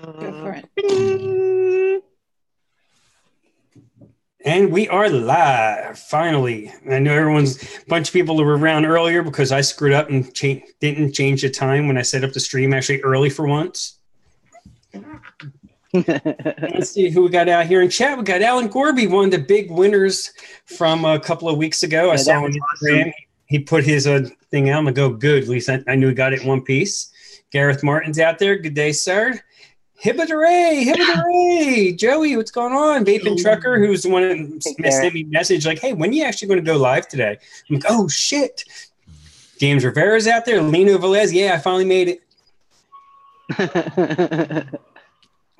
Go for it. And we are live, finally. I know a bunch of people were around earlier because I screwed up and didn't change the time when I set up the stream actually early for once. Let's see who we got out here in chat. We got Alan Gorby, one of the big winners from a couple of weeks ago. I saw on Instagram. Awesome. He put his thing out. I'm going to go, good. At least I knew he got it in one piece. Gareth Martin's out there. Good day, sir. Hibba-hooray, hibba-hooray. Joey, what's going on? Vaping Trucker, who's the one that sent me a message like, hey, when are you actually going to go live today? I'm like, oh, shit. James Rivera's out there. Lino Velez, yeah, I finally made it.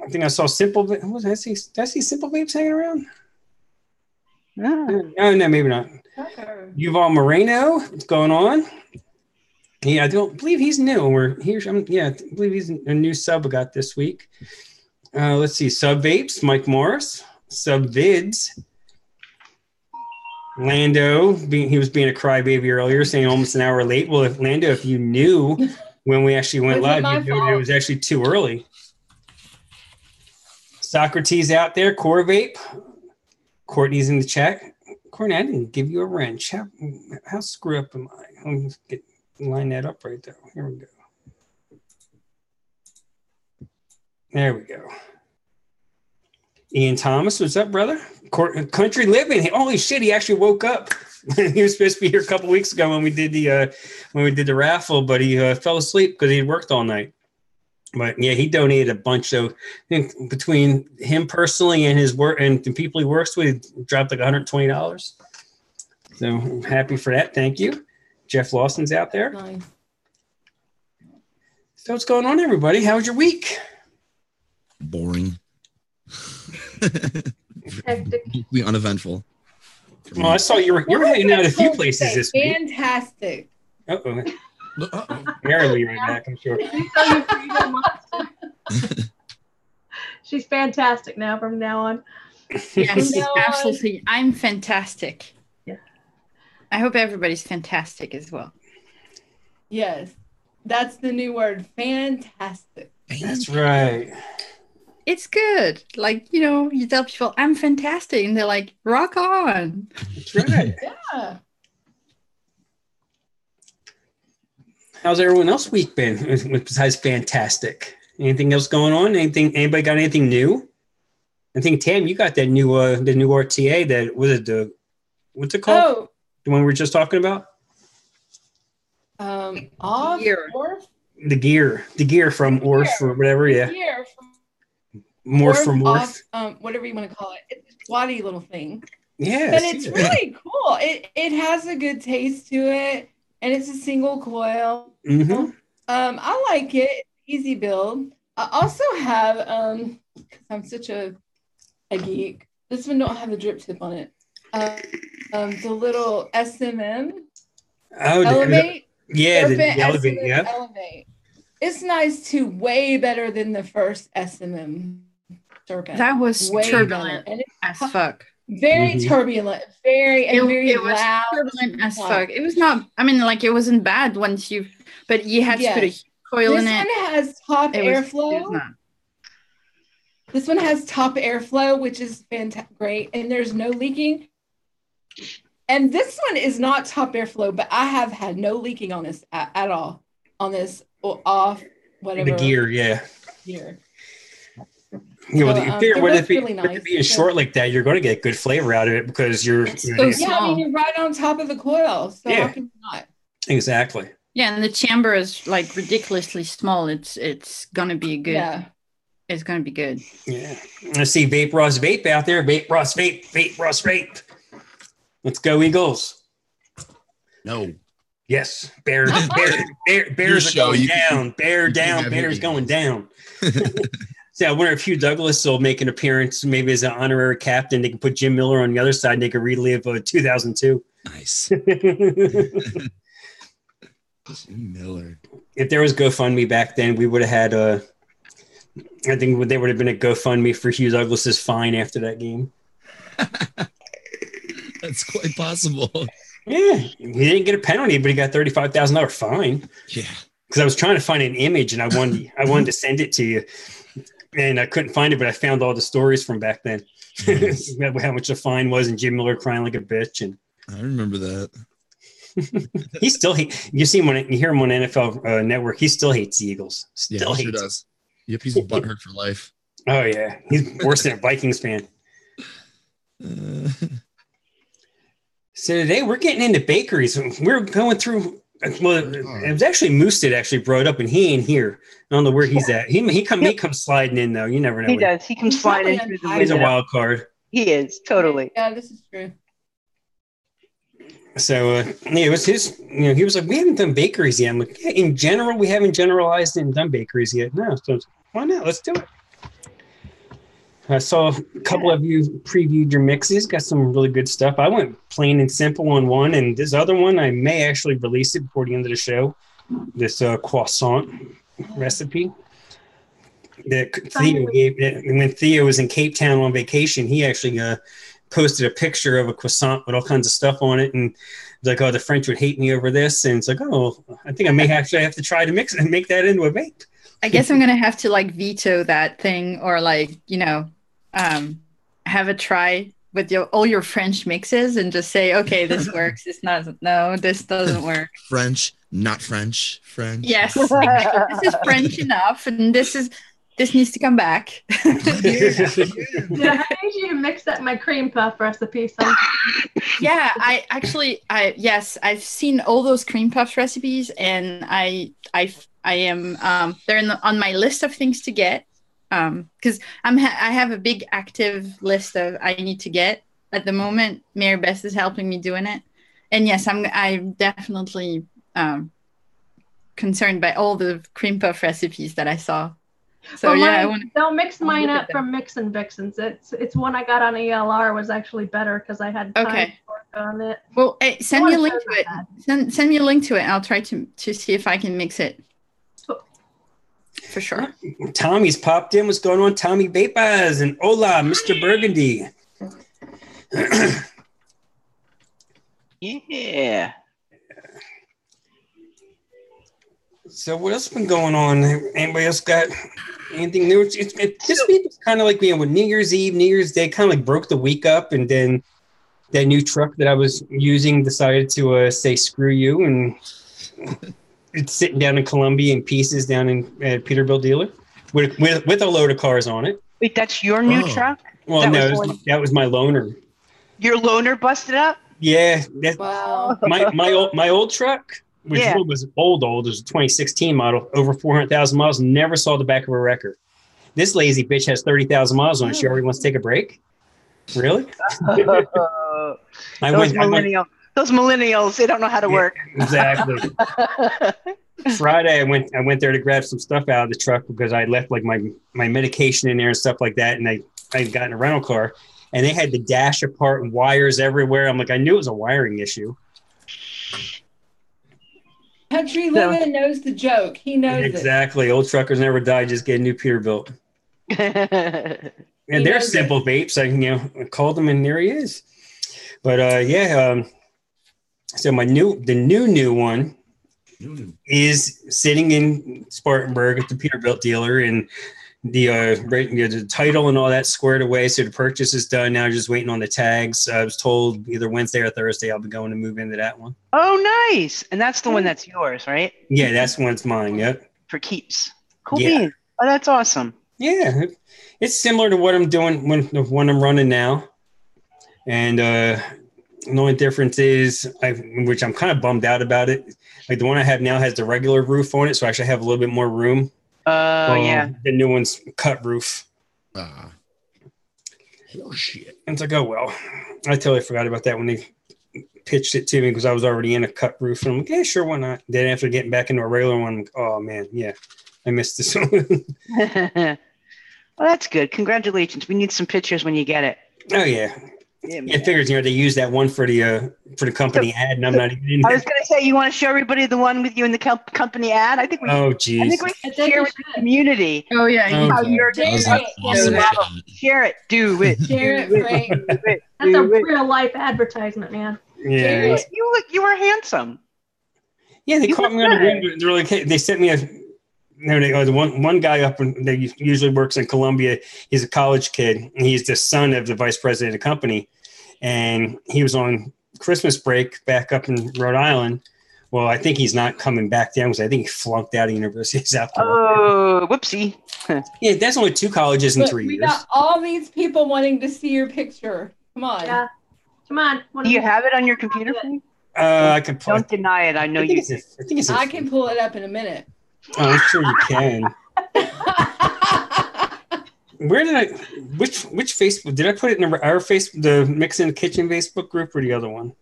I think I saw Simple. Did I see Simple Vapes hanging around? No, maybe not. Okay. Yuval Moreno, what's going on? Yeah, I don't believe he's new. I believe he's a new sub I got this week. Let's see. Sub Vapes, Mike Morris. Sub Vids. Lando, he was being a crybaby earlier, saying almost an hour late. Well, if you knew when we actually went live, you knew it was actually too early. Socrates out there, Core Vape. Courtney's in the chat. Courtney, I didn't give you a wrench. How screw up am I? Let me line that up right there. Here we go. There we go. Ian Thomas, what's up, brother? Country living. Holy shit, he actually woke up. He was supposed to be here a couple weeks ago when we did the raffle, but he fell asleep because he had worked all night. But yeah, he donated a bunch. So I think between him personally and his work and the people he works with, he dropped like $120. So I'm happy for that. Thank you. Jeff Lawson's out there. Nice. So what's going on, everybody? How was your week? Boring. Completely uneventful. Well, I saw you were hanging out a few places this week. Fantastic. Uh-oh. Mary will be right back, I'm sure. She's fantastic now from now on. Yes, absolutely. I'm fantastic. Yeah. I hope everybody's fantastic as well. Yes. That's the new word. Fantastic. That's right. It's good. Like, you tell people, I'm fantastic. And they're like, rock on. That's right. Yeah. How's everyone else week been besides fantastic? Anything else going on? Anybody got anything new? I think Tam, you got that new the new RTA that was it what's it called? Oh, the one we were just talking about? The gear from Orth or whatever, yeah. The gear from Morph from Orth. Whatever you want to call it. It's a squatty little thing. Yeah. But it's really cool. It has a good taste to it. And it's a single coil. Mm-hmm. I like it. Easy build. I also have, because I'm such a geek, this one don't have the drip tip on it. The little SMM. Oh, Elevate. The Elevate, yeah. Elevate. It's nice too. Way better than the first SMM Serpent. That was way turbulent as fuck. Very turbulent, very loud. Turbulent as fuck. It was not, it wasn't bad but you had to put a coil in it. This one has top airflow. This one has top airflow, which is great, and there's no leaking. And this one is not top airflow, but I have had no leaking on this at all. On this off, whatever. The gear, yeah. Gear. It being short like that, you're going to get good flavor out of it because you're you're right on top of the coil. So how can you not? Exactly. Yeah, and the chamber is like ridiculously small. It's going to be good. Yeah. It's going to be good. Yeah. Let's see Vape Ross Vape out there. Vape Ross Vape. Let's go, Eagles. No. Yes. Bears are going down. Bears going down. So I wonder if Hugh Douglas will make an appearance, maybe as an honorary captain. They can put Jim Miller on the other side and they can relive 2002. Nice. Jim Miller. If there was GoFundMe back then, we would have had I think there would have been a GoFundMe for Hugh Douglas's fine after that game. That's quite possible. Yeah. He didn't get a penalty, but he got $35,000 fine. Yeah. Because I was trying to find an image and I wanted to send it to you. And I couldn't find it, but I found all the stories from back then. Nice. How much the fine was, and Jim Miller crying like a bitch. And I remember that. he still you see him you hear him on NFL Network. He still hates the Eagles. Still he hates. sure does. Yep, he's butthurt for life. Oh yeah, he's worse than a Vikings fan. So today we're getting into bakeries. We're going through. Well, it was actually Moose that actually brought up, and he ain't here. I don't know where he's at. He comes sliding in though. You never know. He does. He comes sliding through the window. He's a wild card. He is totally. Yeah, this is true. So it was his. He was like, we haven't done bakeries yet. I'm like, yeah, in general, we haven't generalized and done bakeries yet. No, so why not? Let's do it. I saw a couple of you previewed your mixes. Got some really good stuff. I went plain and simple on one, and this other one I may actually release it before the end of the show. This croissant recipe that Theo gave. And when Theo was in Cape Town on vacation, he actually posted a picture of a croissant with all kinds of stuff on it, and it's like, oh, the French would hate me over this, and it's like, oh, I think I may actually have to try to mix it and make that into a bake. I guess I'm gonna have to like veto that thing, or like have a try with all your French mixes and just say, okay, this works. This doesn't work. French, not French. French. Yes, exactly. This is French enough, and this needs to come back. Yeah, I need you to mix up my cream puff recipe sometime. Yeah, I've seen all those cream puff recipes, and I am they're on my list of things to get, because I have a big active list of I need to get at the moment. Mary Beth is helping me doing it, and yes, I'm definitely concerned by all the cream puff recipes that I saw. So don't mix mine up from Mixin Vixens. It's one I got on ELR was actually better because I had time to work on it. Well, send me a link to it. Send me a link to it. And I'll try to see if I can mix it. For sure. Tommy's popped in. What's going on, Tommy Vapas? And hola, Mr. Burgundy. Yeah. So what else been going on? Anybody else got anything new? This week was kind of like with New Year's Eve, New Year's Day, kind of like broke the week up, and then that new truck that I was using decided to say screw you, and it's sitting down in Columbia in pieces down in Peterbilt dealer with a load of cars on it. Wait, that's your new truck? Well, that was my loaner. Your loaner busted up? Yeah. Wow. My old truck, which was old. It was a 2016 model, over 400,000 miles, never saw the back of a record. This lazy bitch has 30,000 miles on it. She already wants to take a break? Really? Those millennials, they don't know how to work. Exactly. Friday, I went there to grab some stuff out of the truck because I left like my medication in there and stuff like that, and I got in a rental car, and they had the dash apart and wires everywhere. I'm like, I knew it was a wiring issue. Country living knows the joke. He knows exactly. Old truckers never die. Just get a new Peterbilt. And they're simple vapes. I called them, and there he is. But so the new one is sitting in Spartanburg at the Peterbilt dealer, and the title and all that squared away. So the purchase is done now. Just waiting on the tags. I was told either Wednesday or Thursday I'll be going to move into that one. Oh, nice! And that's the one that's yours, right? Yeah, that's one's mine. Yep. For keeps. Cool beans. Oh, that's awesome. Yeah, it's similar to what I'm doing when I'm running now, and the only difference is, which I'm kind of bummed out about it. Like the one I have now has the regular roof on it, so I actually have a little bit more room. The new one's cut roof. Oh shit! And it's like, oh well, I totally forgot about that when they pitched it to me because I was already in a cut roof, and I'm like, yeah, sure, why not? Then after getting back into a regular one, I'm like, oh man, yeah, I missed this one. Well, that's good. Congratulations. We need some pictures when you get it. Oh yeah. It figures, they use that one for the company ad, and I'm not even in there. I was going to say, you want to show everybody the one with you in the company ad? I think we. Oh, geez. I think we should share with the community. Oh yeah. Share it. Do it. Share it, Frank. That's a real life advertisement, man. Yeah. You were handsome. Yeah, they caught me on the window. They sent me The one guy that usually works in Columbia, he's a college kid, and he's the son of the vice president of the company. And he was on Christmas break back up in Rhode Island. Well, I think he's not coming back down because I think he flunked out of University of South Carolina. Oh, whoopsie. Yeah, that's only 2 colleges in 3 years. We got all these people wanting to see your picture. Come on. Yeah. Come on. Do you have it on your computer? I can pull Don't deny it. I know you do. I can pull it up in a minute. Oh, I'm sure you can. Which Facebook, did I put it in our Facebook, the Mixin Kitchen Facebook group, or the other one?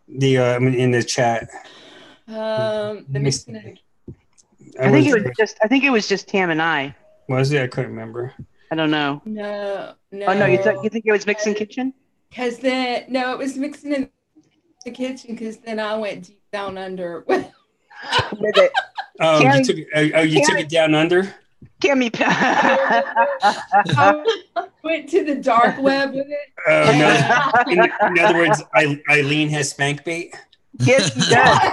In the chat. The Mixin. I think it was just Tam and I. Was it? I couldn't remember. I don't know. No. Oh no, you think it was Mixin Kitchen? Because then it was Mixin in the kitchen. Because then I went deep down under. You took it down under? Tammy. I went to the dark web with it. No. In other words, Eileen has spank bait. Yes, she does.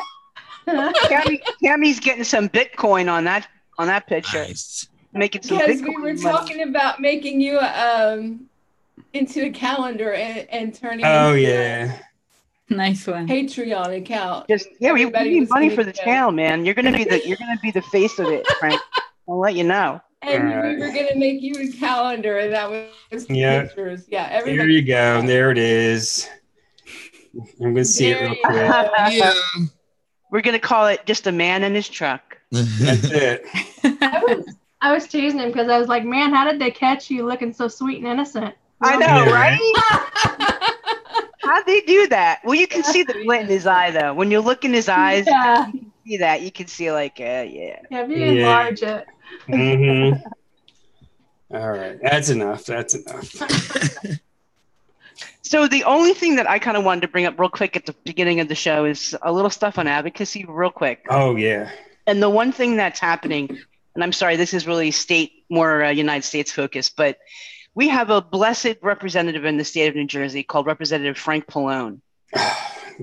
Tammy's getting some Bitcoin on that picture. Nice. Making some because Bitcoin we were talking about making you into a calendar and turning. Oh yeah. Nice one. Patreon account. We need money for the channel, man. You're gonna be the face of it, Frank. I'll let you know. And we were gonna make you a calendar, and that was pictures. Yeah, everybody. There you go. There it is. I'm gonna see it real quick. Yeah. We're gonna call it just a man in his truck. That's it. I was teasing him because I was like, man, how did they catch you looking so sweet and innocent? I know, right? How'd they do that? Well, you can see the glint in his eye, though. When you look in his eyes, you can see that. You can see, like, Yeah, if you enlarge it. Mm-hmm. All right. That's enough. So the only thing that I kind of wanted to bring up real quick at the beginning of the show is a little stuff on advocacy real quick. Oh, yeah. And the one thing that's happening, and I'm sorry, this is really more United States focused, but we have a blessed representative in the state of New Jersey called Representative Frank Pallone.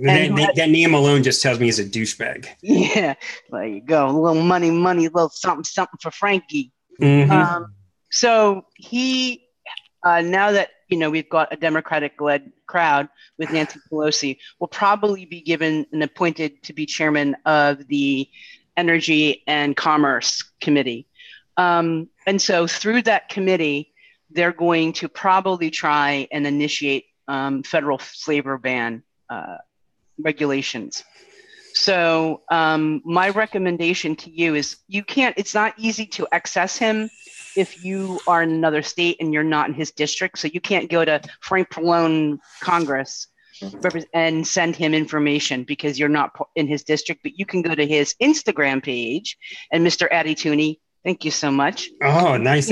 that name alone just tells me he's a douchebag. Yeah, there you go. A little money, little something for Frankie. Mm-hmm. So he, now that we've got a Democratic-led crowd with Nancy Pelosi, will probably be given and appointed to be chairman of the Energy and Commerce Committee. And so through that committee, they're going to probably try and initiate federal flavor ban regulations. So my recommendation to you is it's not easy to access him if you are in another state and you're not in his district. So you can't go to Frank Pallone Congress and send him information because you're not in his district, but you can go to his Instagram page. And Mr. Addy Tooney, thank you so much. Oh, nice.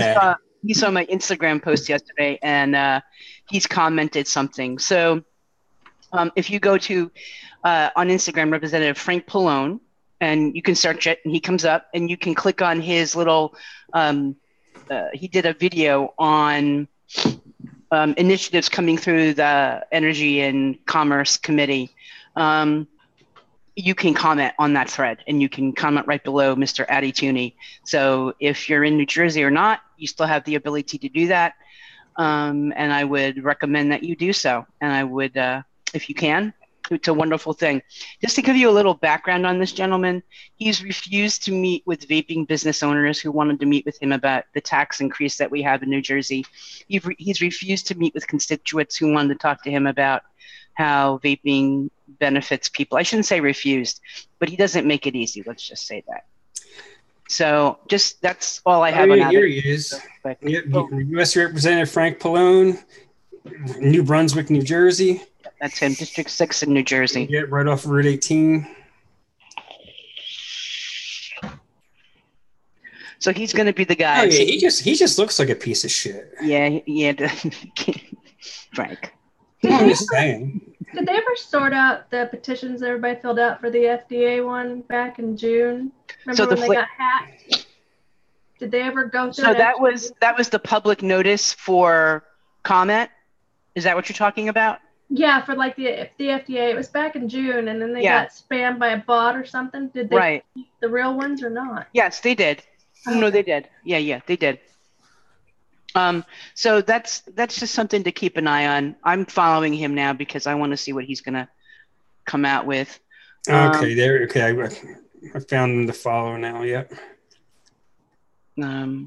He saw my Instagram post yesterday and he's commented something. So if you go to on Instagram, Representative Frank Pallone, and you can search it and he comes up and you can click on his little, he did a video on initiatives coming through the Energy and Commerce Committee. You can comment on that thread and you can comment right below Mr. Addy Tooney. So if you're in New Jersey or not, you still have the ability to do that. And I would recommend that you do so. And I would, if you can, it's a wonderful thing. Just to give you a little background on this gentleman, he's refused to meet with vaping business owners who wanted to meet with him about the tax increase that we have in New Jersey. He's refused to meet with constituents who wanted to talk to him about how vaping benefits people. I shouldn't say refused, but he doesn't make it easy. Let's just say that. So that's all I have on that. Here he is. U.S. Representative Frank Pallone, New Brunswick, New Jersey. That's him, District 6 in New Jersey. Yeah, right off Route 18. So he's going to be the guy. Oh, yeah, he just looks like a piece of shit. Yeah, Frank. I'm just saying. Did they ever sort out the petitions that everybody filled out for the FDA one back in June? Remember when they got hacked? Did they ever go through? So that was the public notice for comment. Is that what you're talking about? Yeah, for like the FDA. It was back in June, and then they got spammed by a bot or something. Did they keep the real ones or not? Yes, they did. No, they did. Yeah, they did. So that's just something to keep an eye on. I'm following him now because I want to see what he's gonna come out with. Okay, I found him to follow now. Yep.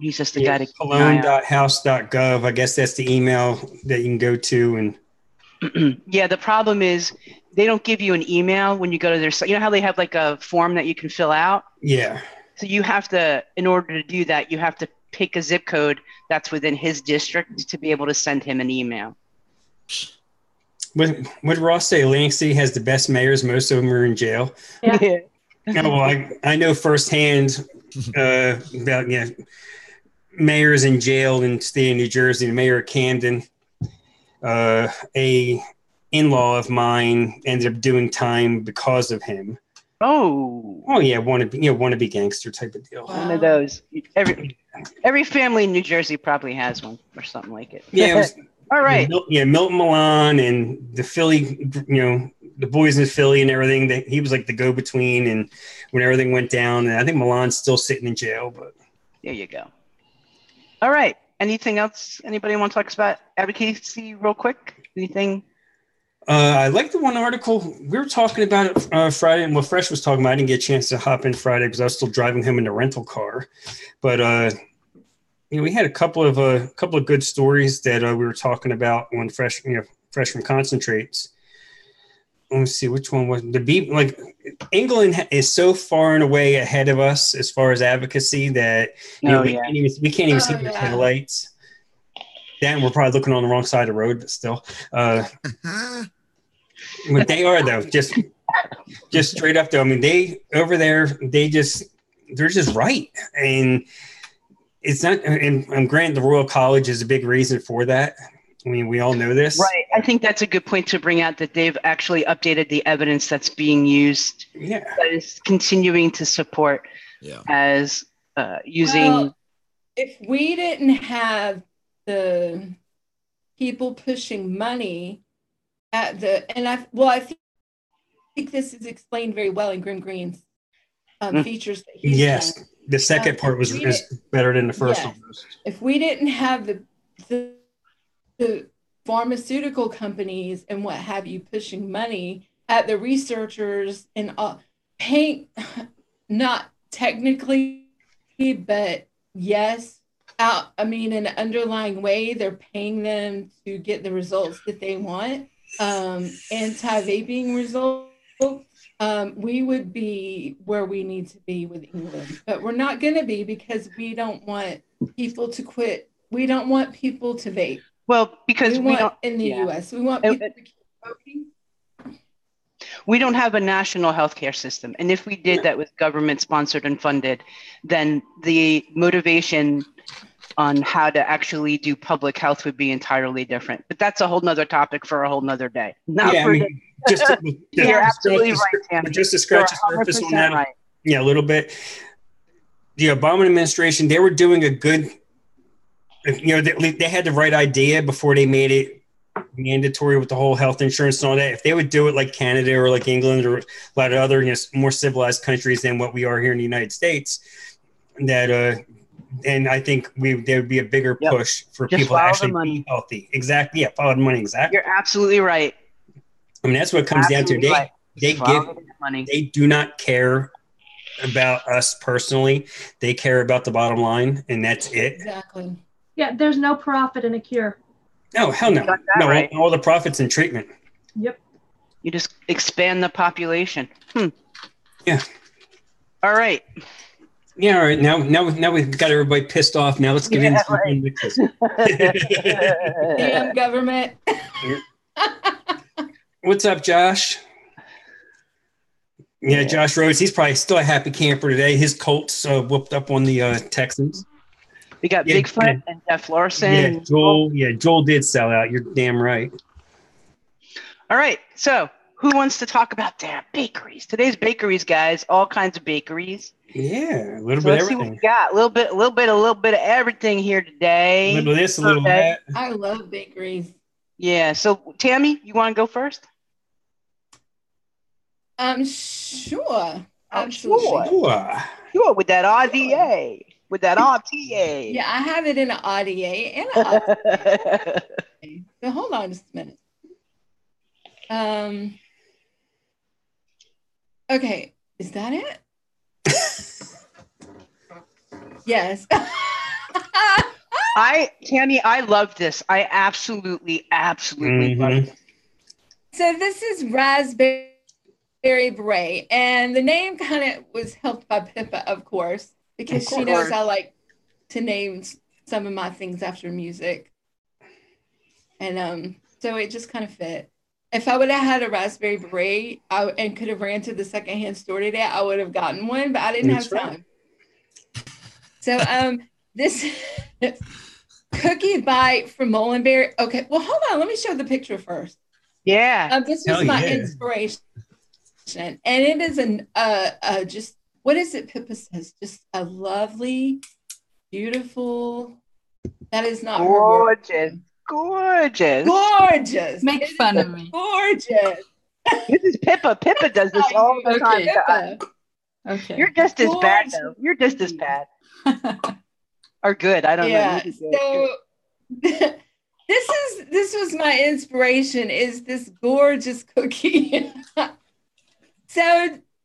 He's just the guy to keep an eye on. Cologne.house.gov. I guess that's the email that you can go to. And yeah, the problem is they don't give you an email when you go to their site. You know how they have like a form that you can fill out? Yeah. So you have to, in order to do that, you have to pick a zip code that's within his district to be able to send him an email. What Ross say? Atlantic City has the best mayors. Most of them are in jail. Yeah. Well, I know firsthand about mayors in jail in the state of New Jersey. The mayor of Camden, a in-law of mine, ended up doing time because of him. Oh yeah, wannabe gangster type of deal. One of those. Every family in New Jersey probably has one or something like it. Yeah. All right. Milton Milan and the Philly, the boys in Philly and everything. He was like the go-between, and when everything went down, and I think Milan's still sitting in jail. But there you go. All right. Anything else? Anybody want to talk about advocacy real quick? Anything? I like the one article we were talking about it Friday, and what Fresh was talking about. I didn't get a chance to hop in Friday because I was still driving him in the rental car. But we had a couple of good stories that we were talking about when Freshman Concentrates. Let me see which one was England is so far and away ahead of us as far as advocacy that we can't even see the taillights. Then we're probably looking on the wrong side of the road, but still. But they are though, just straight up though. I mean, they're just right, and it's not. And I'm granted the Royal College is a big reason for that. I mean, we all know this, right? I think that's a good point to bring out that they've actually updated the evidence that's being used. Yeah, that is continuing to support. Yeah, as using. Well, if we didn't have the people pushing money at I think this is explained very well in Grim Green's features that he's done. The second part is better than the first one. If we didn't have the pharmaceutical companies and what have you pushing money at the researchers and paying, not technically, but yes, in an underlying way, they're paying them to get the results that they want. Anti-vaping results, we would be where we need to be with England, but we're not going to be because we don't want people to quit. We don't want people to vape. Well, because we don't in the U.S. We want people to keep voting. We don't have a national healthcare system, and if we did, that was government sponsored and funded, then the motivation on how to actually do public health would be entirely different. But that's a whole nother topic for a whole nother day. You're absolutely right, Tammy. Just to scratch the surface on that, right. Yeah, a little bit. The Obama administration, they were doing a good, they had the right idea before they made it mandatory with the whole health insurance and all that. If they would do it like Canada or like England or a lot of other more civilized countries than what we are here in the United States, and I think there would be a bigger push for just people to actually be healthy. Exactly. Yeah, follow the money. Exactly. You're absolutely right. I mean, that's what it comes down to. They do not care about us personally. They care about the bottom line, and that's it. Exactly. Yeah, there's no profit in a cure. No, hell no. No, right. All the profits in treatment. Yep. You just expand the population. Yeah. All right. Yeah, all right. Now we've got everybody pissed off. Now let's get into this. Damn government. What's up, Josh? Yeah, Josh Rhodes. He's probably still a happy camper today. His Colts whooped up on the Texans. We got Bigfoot and Jeff Larson. Joel did sell out. You're damn right. All right. So who wants to talk about their bakeries? Today's bakeries, guys. All kinds of bakeries. Yeah, a little bit of everything. See what we got. A little bit of everything here today. A little of this, a little of that. I love bakeries. Yeah. So Tammy, you want to go first? Sure. Absolutely. Sure with that RDA. with that RTA. Yeah, I have it in an RTA and an RTA. So hold on just a minute. Okay, is that it? Yes. Tammy, I love this. I absolutely love it. So this is Raspberry Beret, and the name kind of was helped by Pippa, of course, because she knows I like to name some of my things after music. And so it just kind of fit. If I would have had a Raspberry Beret and could have ran to the secondhand store today, I would have gotten one, but I didn't have time. So this cookie bite from Mullenberry. Okay, well, hold on. Let me show the picture first. Yeah. This was my inspiration. And it is just, what is it Pippa says? Just a lovely, beautiful, that is not gorgeous. Gorgeous. Make fun of me. Gorgeous. This is Pippa. Pippa does this all the time. Okay. You're just as bad, though. You're just as bad. Or good. I don't know. So this was my inspiration, is this gorgeous cookie.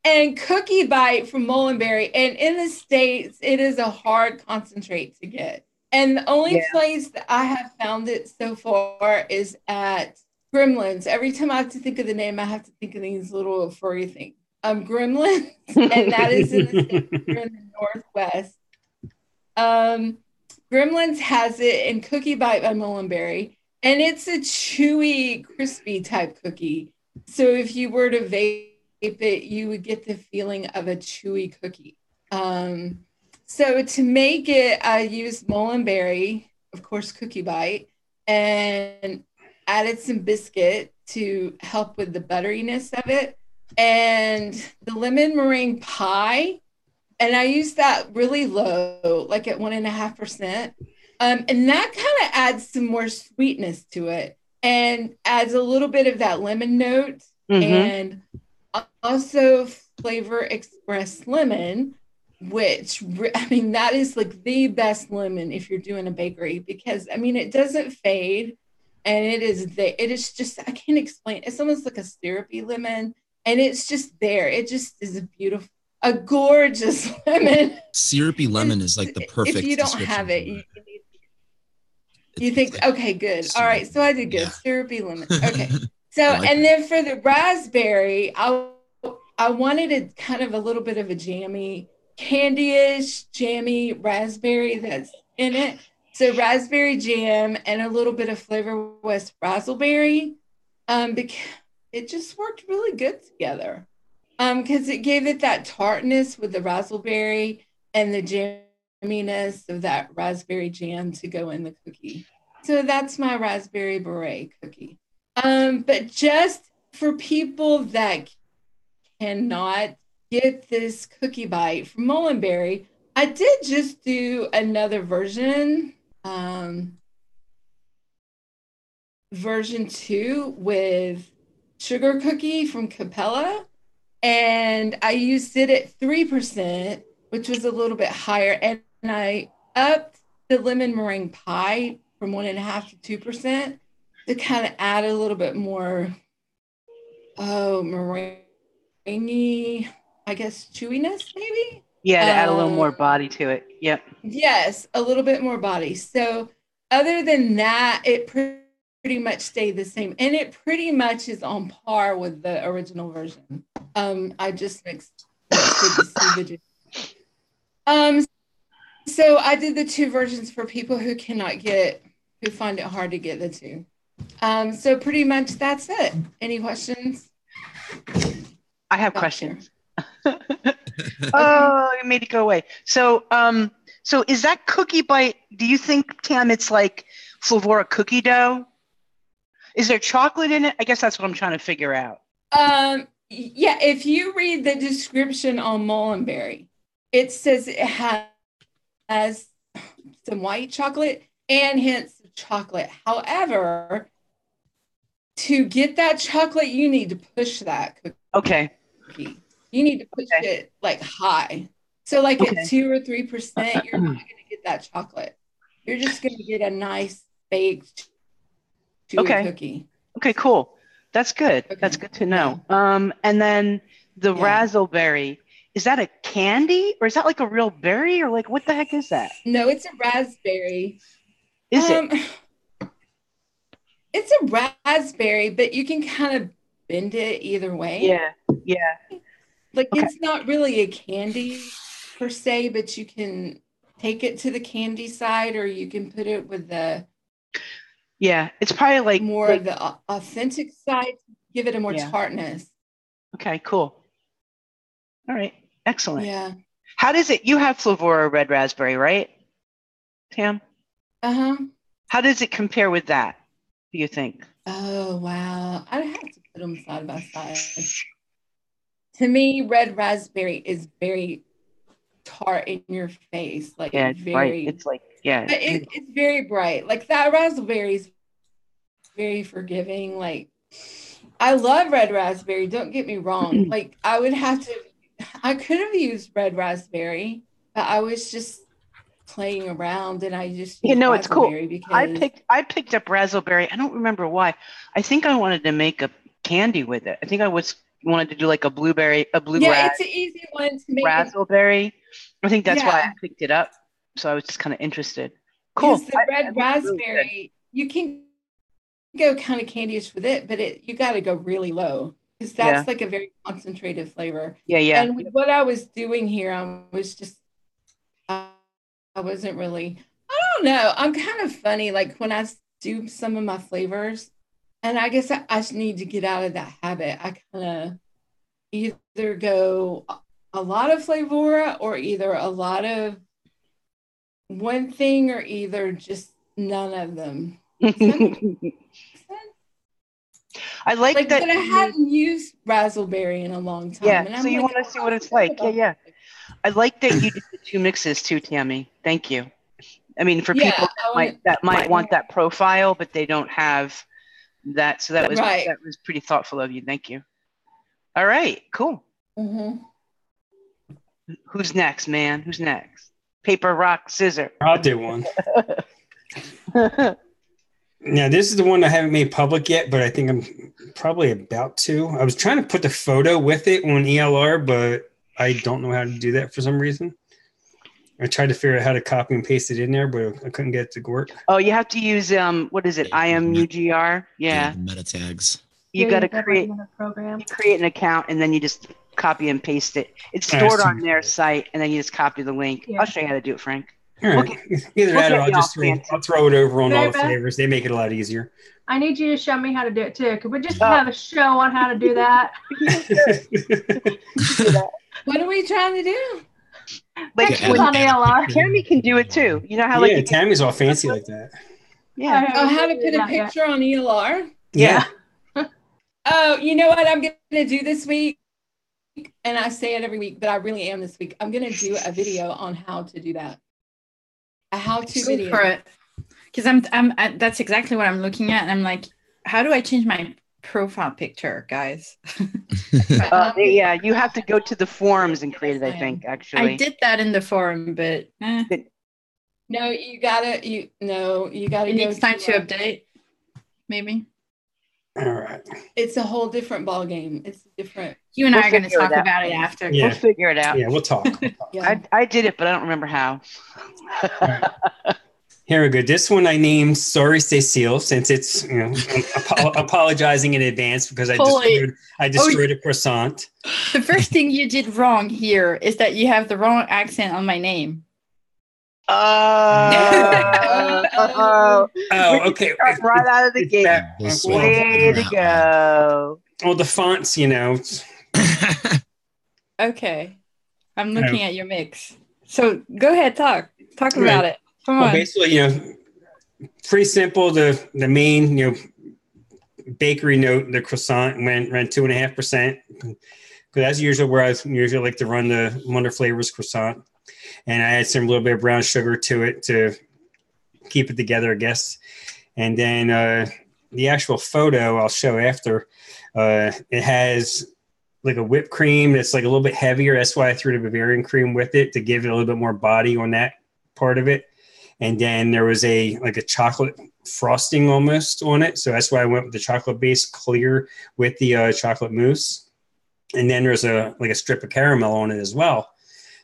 And cookie bite from Mullenberry, and in the States, it is a hard concentrate to get. And the only place that I have found it so far is at Gremlins. Every time I have to think of the name, I have to think of these little furry things. Gremlins, and that is in the States, in the Northwest. Gremlins has it in Cookie Bite by Mullenberry, and it's a chewy, crispy type cookie. So if you were to vape it, you would get the feeling of a chewy cookie. So to make it, I used Mullenberry, of course, Cookie Bite, and added some biscuit to help with the butteriness of it, and the lemon meringue pie. And I used that really low, like at 1.5%. And that kind of adds some more sweetness to it and adds a little bit of that lemon note, and also Flavor Express lemon, which, I mean, that is like the best lemon if you're doing a bakery, because, I mean, it doesn't fade, and it is just, I can't explain. It's almost like a syrupy lemon, and it's just there. It just is a gorgeous lemon. Syrupy lemon is like the perfect. If you don't have it, you think, okay, good. All right, so I did good. Yeah. Syrupy lemon. Okay. So, and then for the raspberry, I wanted a kind of a little bit of a jammy, candy-ish, jammy raspberry that's in it. So raspberry jam and a little bit of Flavor West razzleberry. Because it just worked really good together. Because it gave it that tartness with the raspberry and the jamminess of that raspberry jam to go in the cookie. So that's my raspberry beret cookie. But just for people that cannot get this cookie bite from Mullenberry, I did just do another version, version 2 with sugar cookie from Capella. And I used it at 3%, which was a little bit higher. And I upped the lemon meringue pie from 1.5% to 2% to kind of add a little bit more, meringue, I guess, chewiness, maybe? Yeah, to add a little more body to it. Yep. Yes, a little bit more body. So other than that, it pretty much stayed the same. And it pretty much is on par with the original version. I just mixed the so I did the 2 versions for people who who find it hard to get the 2. So pretty much that's it. Any questions? I have questions. Oh, you made it go away. So is that cookie bite? Do you think, Tam, it's like Flavora cookie dough? Is there chocolate in it? I guess that's what I'm trying to figure out. Yeah, if you read the description on Mullenberry, it says it has some white chocolate and hints of chocolate. However, to get that chocolate, you need to push that cookie. Okay. You need to push it like high. So like at 2 or 3%, you're not going to get that chocolate. You're just going to get a nice baked chewy cookie. Okay, cool. That's good. Okay. That's good to know. Yeah. And then the raspberry, is that a candy or is that like a real berry or like what the heck is that? No, it's a raspberry. Is it? It's a raspberry, but you can kind of bend it either way. Yeah. Like it's not really a candy per se, but you can take it to the candy side or you can put it with the it's probably like more of the authentic side, give it a more tartness. Okay, cool. All right, excellent. Yeah. How does it, you have Flavora red raspberry, right, Tam? How does it compare with that, do you think? Oh, wow. I'd have to put them side by side. To me, red raspberry is very tart in your face. Like it's very, bright. It's like, but it's very bright. Like that raspberry is very forgiving. Like I love red raspberry. Don't get me wrong. Like I could have used red raspberry, but I was just playing around and I just it's cool. I picked up raspberry. I don't remember why. I think I wanted to make a candy with it. I think I wanted to do like a blue it's an easy one to make. Raspberry. I think that's why I picked it up. So I was just kind of interested. Cool. Because the red raspberry, really you can go kind of candyish with it, but you got to go really low because that's like a very concentrated flavor. Yeah. And with what I was doing here, I was just, I wasn't really, I don't know. I'm kind of funny. Like when I do some of my flavors, and I guess I just need to get out of that habit. I kind of either go a lot of Flavora or either a lot of one thing or either just none of them. I like that. But I hadn't used raspberry in a long time. Yeah, and I'm so you want to see what it's like. Yeah. I like that you did the 2 mixes too, Tammy. Thank you. I mean, for people that might want that profile, but they don't have that. So that was pretty thoughtful of you. Thank you. All right, cool. Who's next, man? Who's next? Paper, rock, scissors. I'll do one. Now, this is the one I haven't made public yet, but I think I'm probably about to. I was trying to put the photo with it on ELR, but I don't know how to do that for some reason. I tried to figure out how to copy and paste it in there, but I couldn't get it to work. Oh, you have to use, what is it, IMUGR? Yeah. Meta tags. You got to create an account, and then you just copy and paste it. It's stored on their site, and then you just copy the link. Yeah. I'll show you how to do it, Frank. All right. Either that or I'll throw it over on all the flavors. They make it a lot easier. I need you to show me how to do it too. Could we just have a show on how to do that? What are we trying to do? Like on ALR. Tammy can do it too. You know how Tammy's all fancy like that. Yeah. Oh, how to put a picture on ELR? Yeah. Oh, you know what I'm going to do this week? And I say it every week, but I really am this week. I'm going to do a video on how to do that. A how-to video. For it. Because I'm that's exactly what I'm looking at. And I'm like, how do I change my profile picture, guys? Yeah, you have to go to the forums and create it, I think, actually. I did that in the forum, but No, you gotta go. It's time to update, maybe. All right. It's a whole different ball game. It's different. You and I are going to talk about it after. Yeah. We'll figure it out. Yeah, we'll talk. I did it, but I don't remember how. Right. Here we go. This one I named Sorry Cecile, since it's I'm apologizing in advance because I destroyed a croissant. The first thing you did wrong here is that you have the wrong accent on my name. Okay. Right out of the gate. Way to go. Well, the fonts, Okay. I'm looking at your mix. So go ahead, talk about it. Come on. Basically, pretty simple. The main, bakery note, the croissant ran 2.5%. Because that's usually where I usually like to run the Wonder Flavors croissant. And I add some little bit of brown sugar to it to keep it together, I guess. And then the actual photo I'll show after, it has like a whipped cream that's like a little bit heavier. That's why I threw the Bavarian cream with it to give it a little bit more body on that part of it. And then there was a chocolate frosting almost on it. So that's why I went with the chocolate base clear with the chocolate mousse. And then there's a strip of caramel on it as well.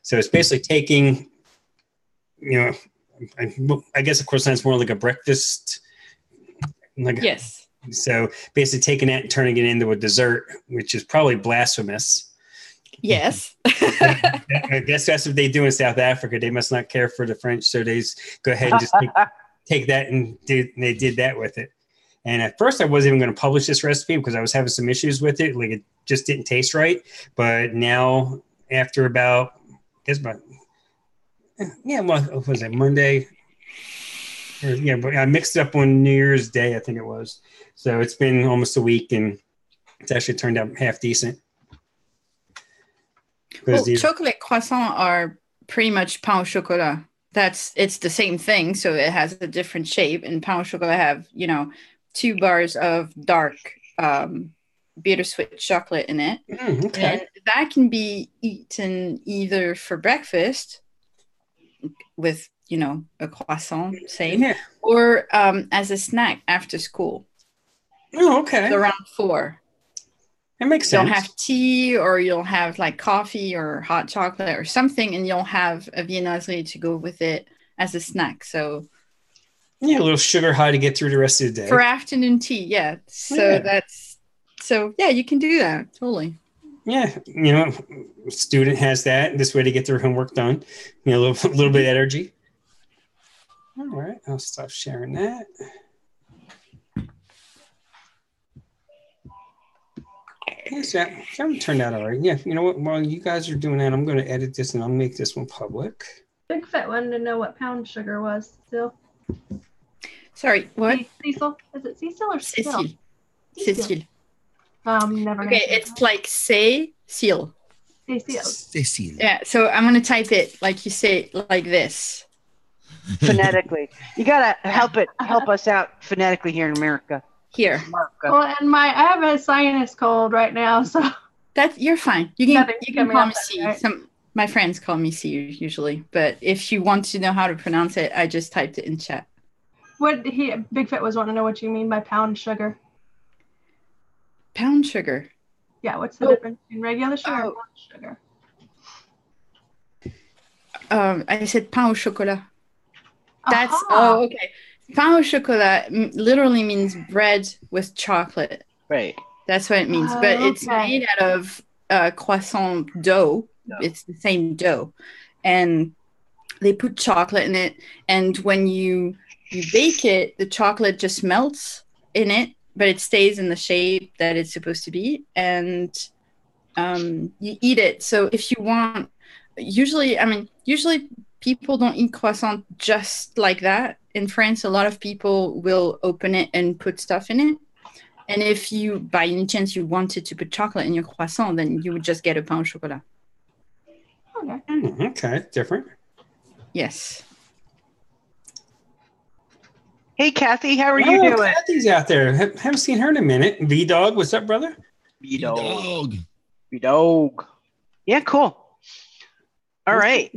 So it's basically taking, I guess of course that's more like a breakfast. Yes. So basically taking that and turning it into a dessert, which is probably blasphemous. Yes. I guess that's what they do in South Africa. They must not care for the French. So they go ahead and just take that and they did that with it. And at first I wasn't even going to publish this recipe because I was having some issues with it. Like it just didn't taste right. But now after what was it, Monday? But I mixed it up on New Year's Day, I think it was. So it's been almost a week and it's actually turned out half decent. Well, chocolate croissants are pretty much pain au chocolat. It's the same thing, so it has a different shape. And pain au chocolat have 2 bars of dark bittersweet chocolate in it. Okay. And that can be eaten either for breakfast with a croissant, or as a snack after school. Oh, okay. So around 4. That makes sense. You'll have tea, or you'll have like coffee or hot chocolate or something, and you'll have a viennoiserie to go with it as a snack. So a little sugar high to get through the rest of the day. For afternoon tea, yeah. So you can do that, totally. Yeah, student has that. This way to get their homework done. A little bit of energy. All right, I'll stop sharing that. Yes, that turned out all right. Yeah, you know what? While you guys are doing that, I'm going to edit this and I'll make this one public. Big Fit wanted to know what pound sugar was still. Sorry, what? Cecil? Is it Cecil or Cecil? Cecil. Never. Okay, it's like Cecil. Cecil. Yeah, so I'm going to type it like you say, like this. Phonetically. You got to help us out phonetically here in America. Here. Well, and I have a sinus cold right now, so you're fine. You can call me C. Right? My friends call me C usually, but if you want to know how to pronounce it, I just typed it in chat. Big Fit was wanting to know what you mean by pound sugar. Pound sugar. Yeah, what's the difference between regular sugar and pound sugar? I said pain au chocolat. That's okay. Pain au chocolat literally means bread with chocolate. Right. That's what it means. But it's made out of croissant dough. No. It's the same dough. And they put chocolate in it. And when you bake it, the chocolate just melts in it, but it stays in the shape that it's supposed to be. And you eat it. So if you want, usually people don't eat croissant just like that. In France, a lot of people will open it and put stuff in it. And if you, by any chance, you wanted to put chocolate in your croissant, then you would just get a pain au chocolat. Okay. Okay, different. Yes. Hey, Kathy, how are you doing? Kathy's out there. Haven't seen her in a minute. V-Dog, what's up, brother? V-Dog. Yeah, cool. All right.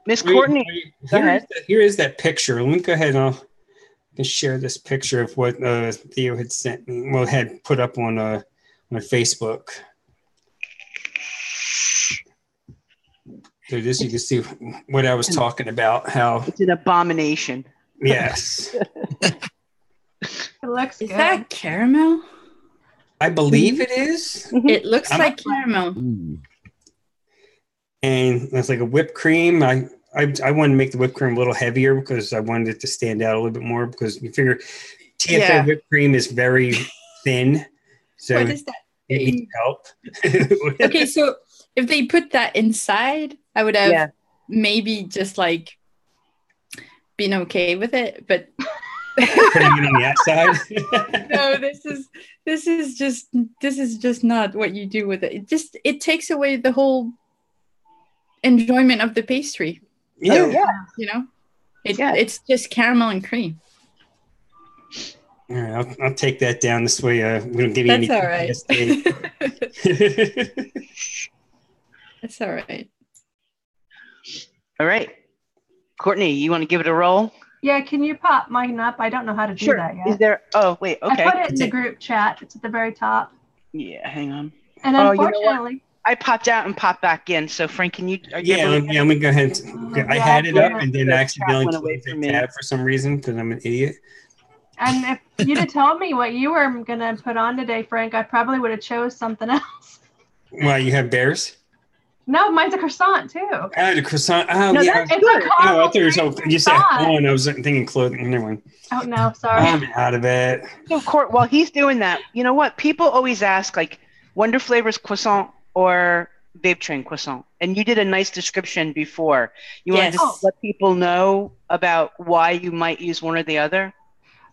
Miss Courtney, go ahead. Here is that picture. Let me go ahead and I'll share this picture of what Theo had sent me. Well, had put up on Facebook. So this you can see what I was talking about. How it's an abomination. Yes. It looks good. Is that caramel? I believe it is. It looks like caramel. Ooh. And it's like a whipped cream. I wanted to make the whipped cream a little heavier because I wanted it to stand out a little bit more because you figure TFA whipped cream is very thin. So what is that? It needs help. Okay, so if they put that inside, I would have maybe just like been okay with it, but putting it on the outside. No, this is just not what you do with it. It takes away the whole enjoyment of the pastry. Yeah. It's just caramel and cream. All right, I'll take that down. This way, we don't give you any. That's all right. That's all right. All right. Courtney, you want to give it a roll? Yeah, can you pop mine up? I don't know how to do that yet. Is there? Oh, wait. Okay. I put it in the group chat. It's at the very top. Yeah, hang on. And unfortunately, I popped out and popped back in. So Frank, can you? I'm gonna go ahead. I had it up and then accidentally closed the tab for some reason because I'm an idiot. And if you'd have told me what you were gonna put on today, Frank, I probably would have chose something else. Why, you have bears? No, mine's a croissant too. Oh, the croissant. Oh, no, yeah. It's a I thought you said corn. I was thinking clothing. Never mind. Oh no, sorry. I'm out of it. So, while he's doing that, you know what? People always ask like Wonder Flavors croissant or Vape Train croissant, and you did a nice description before. You want to let people know about why you might use one or the other?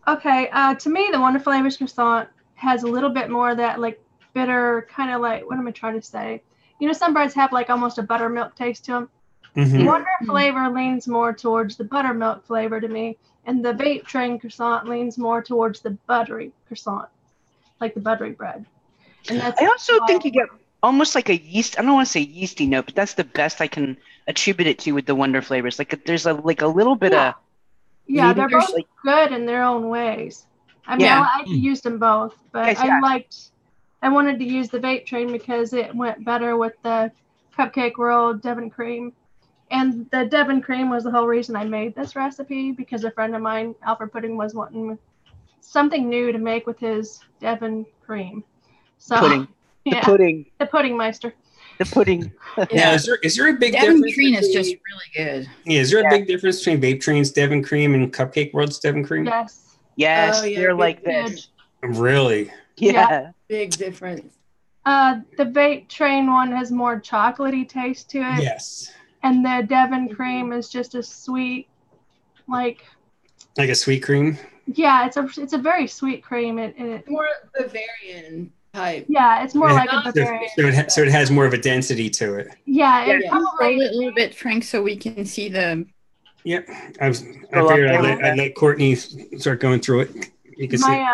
Okay. To me, the Wonder Flavors croissant has a little bit more of that like bitter kind of like, what am I trying to say? You know, some breads have like almost a buttermilk taste to them. Mm-hmm. Wonder flavor leans more towards the buttermilk flavor to me, and the Vape Train croissant leans more towards the buttery croissant, like the buttery bread. And that's I also think you get almost like a yeast. I don't want to say yeasty note, but that's the best I can attribute it to with the Wonder Flavors. Like there's a little bit of. Yeah, they're both good in their own ways. I mean, I used them both, but I wanted to use the Vape Train because it went better with the cupcake roll Devon cream. And the Devon cream was the whole reason I made this recipe, because a friend of mine, Alfred Pudding, was wanting something new to make with his Devon cream. So, pudding. The pudding. The Pudding Meister. The pudding. Yeah, is there a big Devon difference? cream is just really good. Yeah, is there a big difference between Vape Train's Devon cream and Cupcake World's Devon cream? Yes. Yes, they're like this. Really? Yeah. Big difference. The Vape Train one has more chocolatey taste to it. Yes. And the Devon cream is just a sweet, like a sweet cream. Yeah, it's a very sweet cream. It more Bavarian type. Yeah, it's more like a Bavarian. So it has more of a density to it. Yeah, probably a little bit, Frank, so we can see the. Yep, I figured I'd let Courtney start going through it. You can see.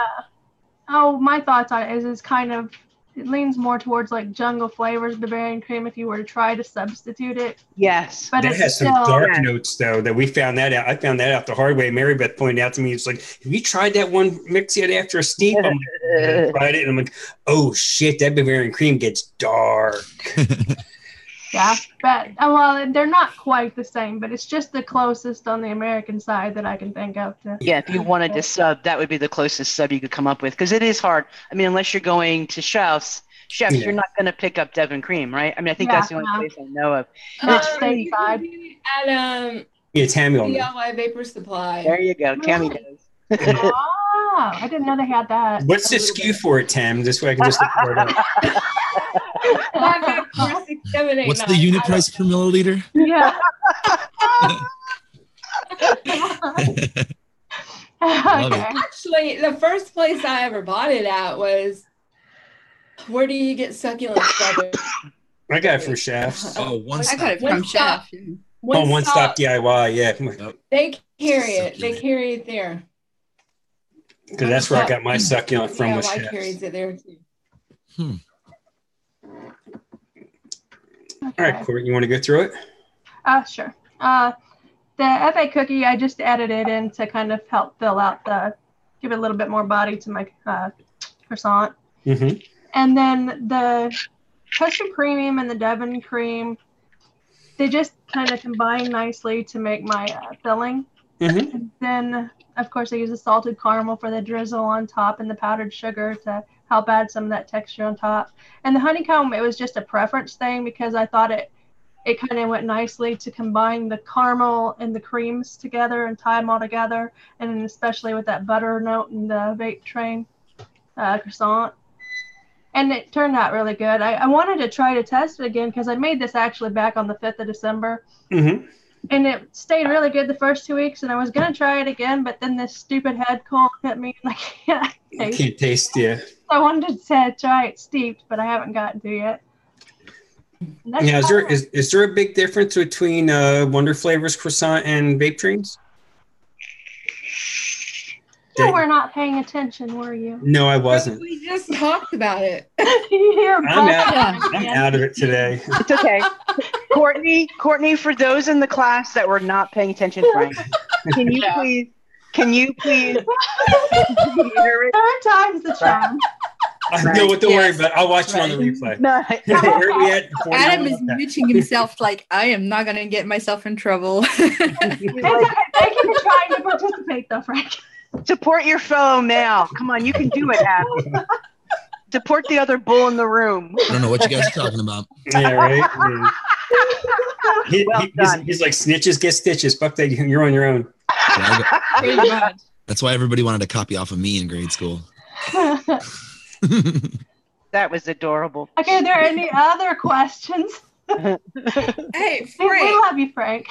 My thoughts on it is kind of, it leans more towards like jungle flavors, Bavarian cream, if you were to try to substitute it. Yes. But it has some dark notes, though, that we found that out. I found that out the hard way. Mary Beth pointed out to me, it's like, have you tried that one mix yet after a steep? I'm like, I tried it, and I'm like, oh, shit, that Bavarian cream gets dark. Yeah, but, well, they're not quite the same, but it's just the closest on the American side that I can think of. Yeah, if you wanted to sub, that would be the closest sub you could come up with, because it is hard. I mean, unless you're going to chefs, you're not going to pick up Devon cream, right? I mean, I think that's the only place I know of. It's really at Tammy on DIY Vapor Supply. There you go, Tammy does. Oh, I didn't know they had that. What's the SKU for it, Tam? This way I can just look for it up. What's the unit price per milliliter? Yeah. Actually, the first place I ever bought it at was, where do you get succulent strawberry? I got it from Chefs. Oh, One Stop. I got it from Chef. One Stop DIY, yeah. They carry it. They carry it there. Because that's where I got my succulent from. Yeah, I carries it there too. All right, Court, you want to go through it? Sure. The FA cookie, I just added it in to kind of help fill out give it a little bit more body to my croissant. Mm-hmm. And then the custard cream and the Devon cream, they just kind of combine nicely to make my filling. Mm-hmm. And then, of course, I use the salted caramel for the drizzle on top and the powdered sugar to help add some of that texture on top. And the honeycomb, it was just a preference thing because I thought it kind of went nicely to combine the caramel and the creams together and tie them all together. And especially with that butter note and the Vape Train croissant. And it turned out really good. I wanted to try to test it again because I made this actually back on the 5th of December. Mm-hmm. And it stayed really good the first 2 weeks, and I was going to try it again, but then this stupid head cold hit me, and I can't taste it. I wanted to try it steeped, but I haven't gotten to yet. Yeah, is there a big difference between Wonder Flavors croissant and Vape Trains? You were not paying attention, were you? No, I wasn't. We just talked about it. I'm out of it today. It's okay. Courtney, for those in the class that were not paying attention, Frank, can you please third time's the charm. I know what to worry about. I'll watch it on the replay. No. Where are we at? Adam is muting himself like, I am not going to get myself in trouble. Thank you for trying to participate, though, Frank. Support your fellow male. Come on, you can do it, Adam. Support the other bull in the room. I don't know what you guys are talking about. Yeah, right? He's like, snitches get stitches. Fuck that, you're on your own. That's why everybody wanted to copy off of me in grade school. That was adorable. Okay, are there any other questions? Hey, Frank. We love you, Frank.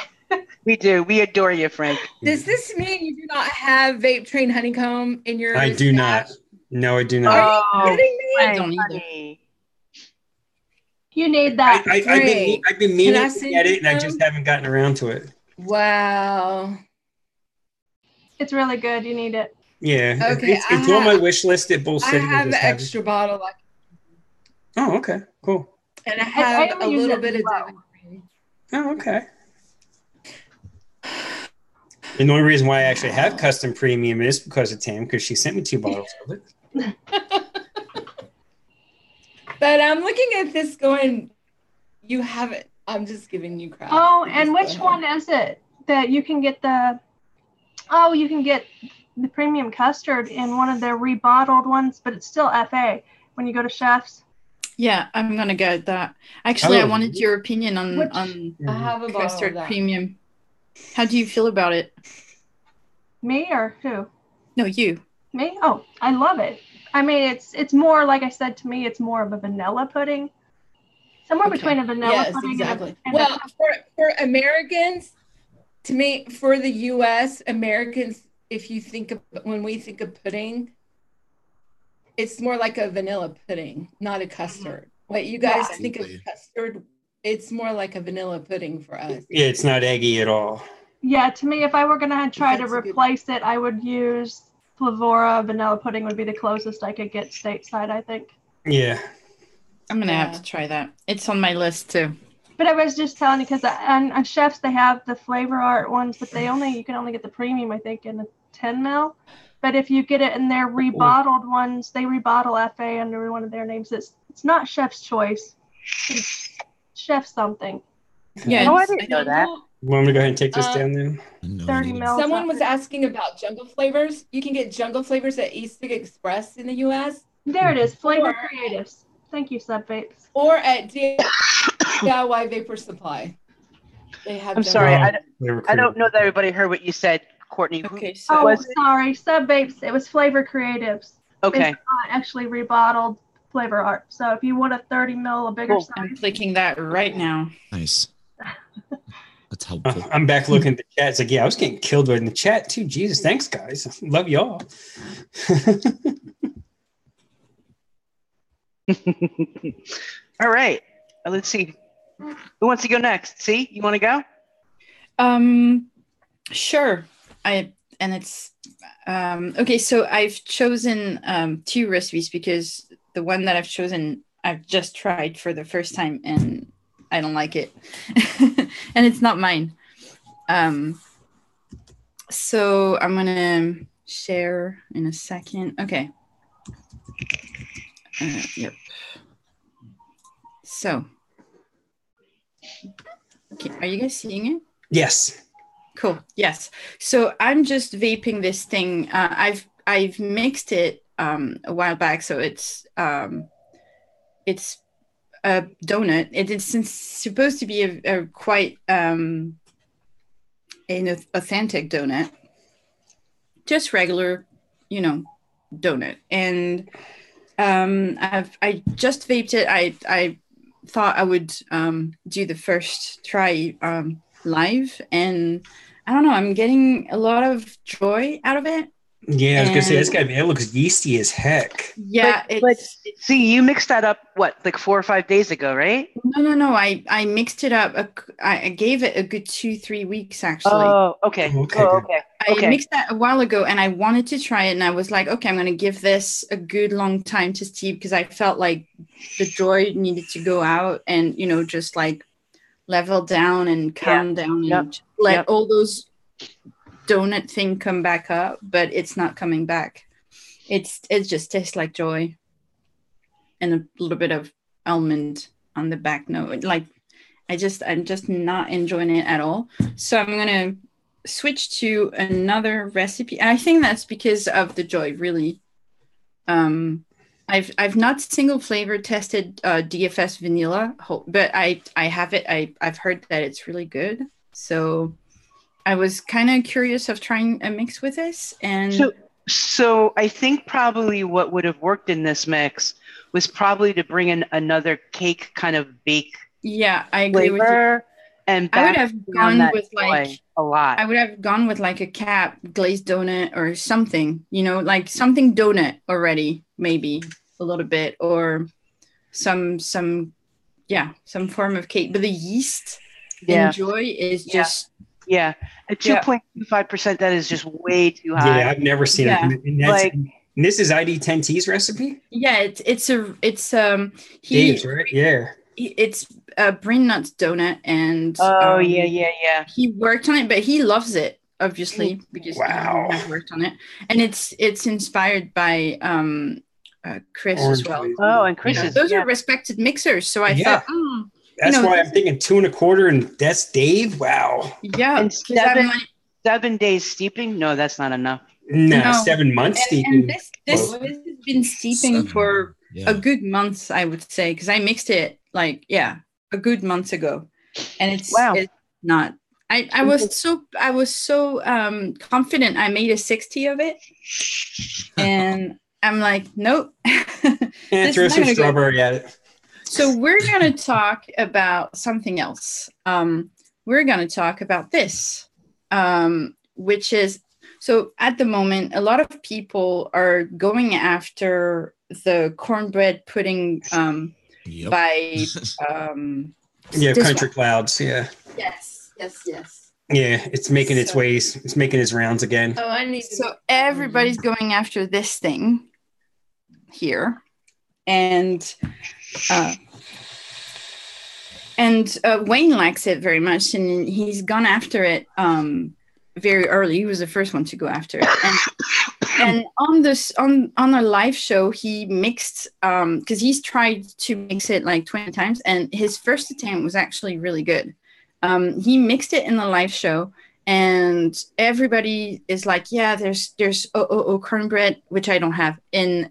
We do. We adore you, Frank. Does this mean you do not have Vape Train Honeycomb in your I do not. No, I do not. Are you kidding me? I don't either. You need that. I've been meaning to get it, and I just haven't gotten around to it. Wow. It's really good. You need it. Yeah. Okay. It's on my wish list at Bull City. I have the extra bottle. Oh, okay. Cool. And I have a little bit of Oh, okay. And the only reason why I actually have custom premium is because of Tam, because she sent me 2 bottles of it. But I'm looking at this going, you have it. I'm just giving you crap. Oh, and which one is it that you can get you can get the premium custard in one of their rebottled ones, but it's still FA when you go to Chef's. Yeah, I'm going to get that. Actually, I wanted your opinion on I have a custard premium. How do you feel about it? Me or who? No, you. Me? Oh, I love it. I mean, it's more, like I said, to me, it's more of a vanilla pudding. Somewhere between a vanilla pudding exactly. and well, for Americans, to me, for the U.S., Americans, when we think of pudding, it's more like a vanilla pudding, not a custard. What you guys think of custard, it's more like a vanilla pudding for us. Yeah, it's not eggy at all. Yeah, to me, if I were going to try to replace it, I would use Flavora. Vanilla pudding would be the closest I could get stateside, I think. Yeah. I'm going to have to try that. It's on my list, too. But I was just telling you, because on Chef's, they have the flavor art ones, but you can only get the premium, I think, in a 10 ml. But if you get it in their rebottled ones, they rebottle FA under one of their names. It's not Chef's Choice. It's Chef something. Yeah, I didn't know that. Want me to go ahead and take this down then? 30 ml. Someone was asking about jungle flavors. You can get jungle flavors at E-Cig Express in the U.S. There it is. Flavor Creatives. Thank you, Sub Vapes. Or at DIY Vapor Supply. They have. I'm sorry. I don't know that everybody heard what you said, Courtney. Okay, so sorry. Sub Vapes. It was Flavor Creatives. Okay. It's not actually rebottled flavor art. So if you want a 30 ml, a bigger size. I'm clicking that right now. Nice. That's helpful. I'm back looking at the chat. It's like, yeah, I was getting killed in the chat too. Jesus, thanks, guys. Love y'all. All right. Let's see. Who wants to go next? See, you want to go? Sure. Okay, so I've chosen 2 recipes because the one that I've chosen I've just tried for the first time and I don't like it. And it's not mine. So I'm gonna share in a second. Okay. Yep. So, okay, are you guys seeing it? Yes. Cool. Yes. So I'm just vaping this thing. I've mixed it a while back, so it's a donut. It's supposed to be a quite an authentic donut, just regular, donut. And I just vaped it. I thought I would do the first try live, and I don't know, I'm getting a lot of joy out of it. Yeah, I was gonna say it's gotta be. It looks yeasty as heck. Yeah, but see, you mixed that up like 4 or 5 days ago, right? No. I mixed it up. I gave it a good 2-3 weeks actually. Oh, okay. I mixed that a while ago, and I wanted to try it, and I was like, okay, I'm gonna give this a good long time to steep because I felt like the joy needed to go out, and just like level down and calm down and let all those donut thing come back up, but it's not coming back. It just tastes like joy and a little bit of almond on the back note. Like I'm just not enjoying it at all. So I'm gonna switch to another recipe. And I think that's because of the joy, really. I've not single flavor tested DFS vanilla, but I have it. I've heard that it's really good. So I was kind of curious of trying a mix with this. And so I think probably what would have worked in this mix was probably to bring in another cake kind of bake. Yeah, I agree with you. And I would have gone with like a lot. I would have gone with like a cap glazed donut or something, like something donut already, maybe a little bit, or some form of cake. But the yeast and joy is just at 2.25%. That is just way too high. Yeah, I've never seen it. And this is ID10T's recipe. Yeah, it's Dave's, right? Yeah. It's a brain nuts donut, and he worked on it, but he loves it obviously because he worked on it, and it's inspired by Chris as well. Oh, and Chris those are respected mixers, so I thought that's why I'm thinking 2 1/4, and that's Dave. Wow. Yeah, and 7 days steeping. No, that's not enough. No, 7 months steeping. And this has been steeping for a good month, I would say, because I mixed it a good month ago, and it's not. I was so confident. I made a 60 of it, and I'm like, nope. And throw some strawberry at it. So we're gonna talk about something else. We're gonna talk about this, which is. So at the moment, a lot of people are going after the cornbread pudding by Country Clouds. Yeah. Yes. Yeah, it's making its ways. It's making its rounds again. So everybody's going after this thing here, and Wayne likes it very much, and he's gone after it very early. He was the first one to go after it, and on a live show he mixed because he's tried to mix it like 20 times, and his first attempt was actually really good. He mixed it in the live show, and everybody is like, yeah, there's cornbread, which I don't have in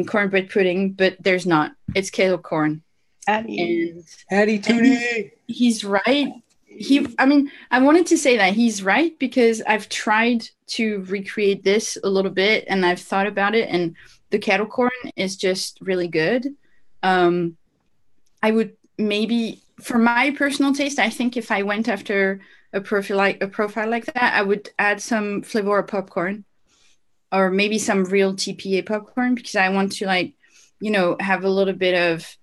cornbread pudding, but there's not. It's kettle corn. Addy Tootie. He's right. I wanted to say that he's right because I've tried to recreate this a little bit, and I've thought about it, and the kettle corn is just really good. I would maybe, for my personal taste, I think if I went after a profile like that, I would add some flavor popcorn, or maybe some real TPA popcorn, because I want to have a little bit of.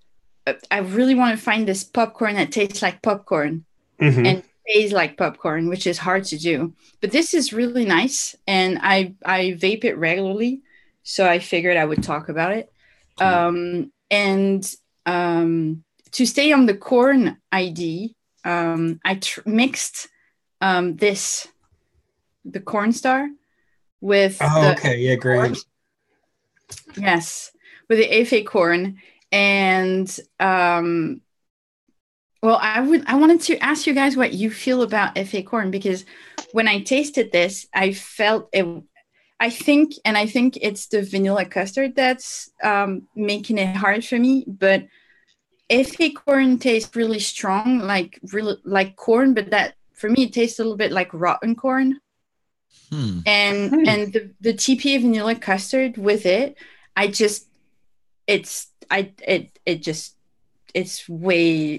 I really want to find this popcorn that tastes like popcorn. Mm-hmm. And tastes like popcorn, which is hard to do. But this is really nice, and I vape it regularly, so I figured I would talk about it. Cool. To stay on the corn ID, I mixed the corn star with great. Yes, with the Efe corn, and well, I wanted to ask you guys what you feel about Efe corn, because when I tasted this, I felt it. I think it's the vanilla custard that's making it hard for me. But Efe corn tastes really strong, like corn, but that for me it tastes a little bit like rotten corn. And the TPA vanilla custard with it,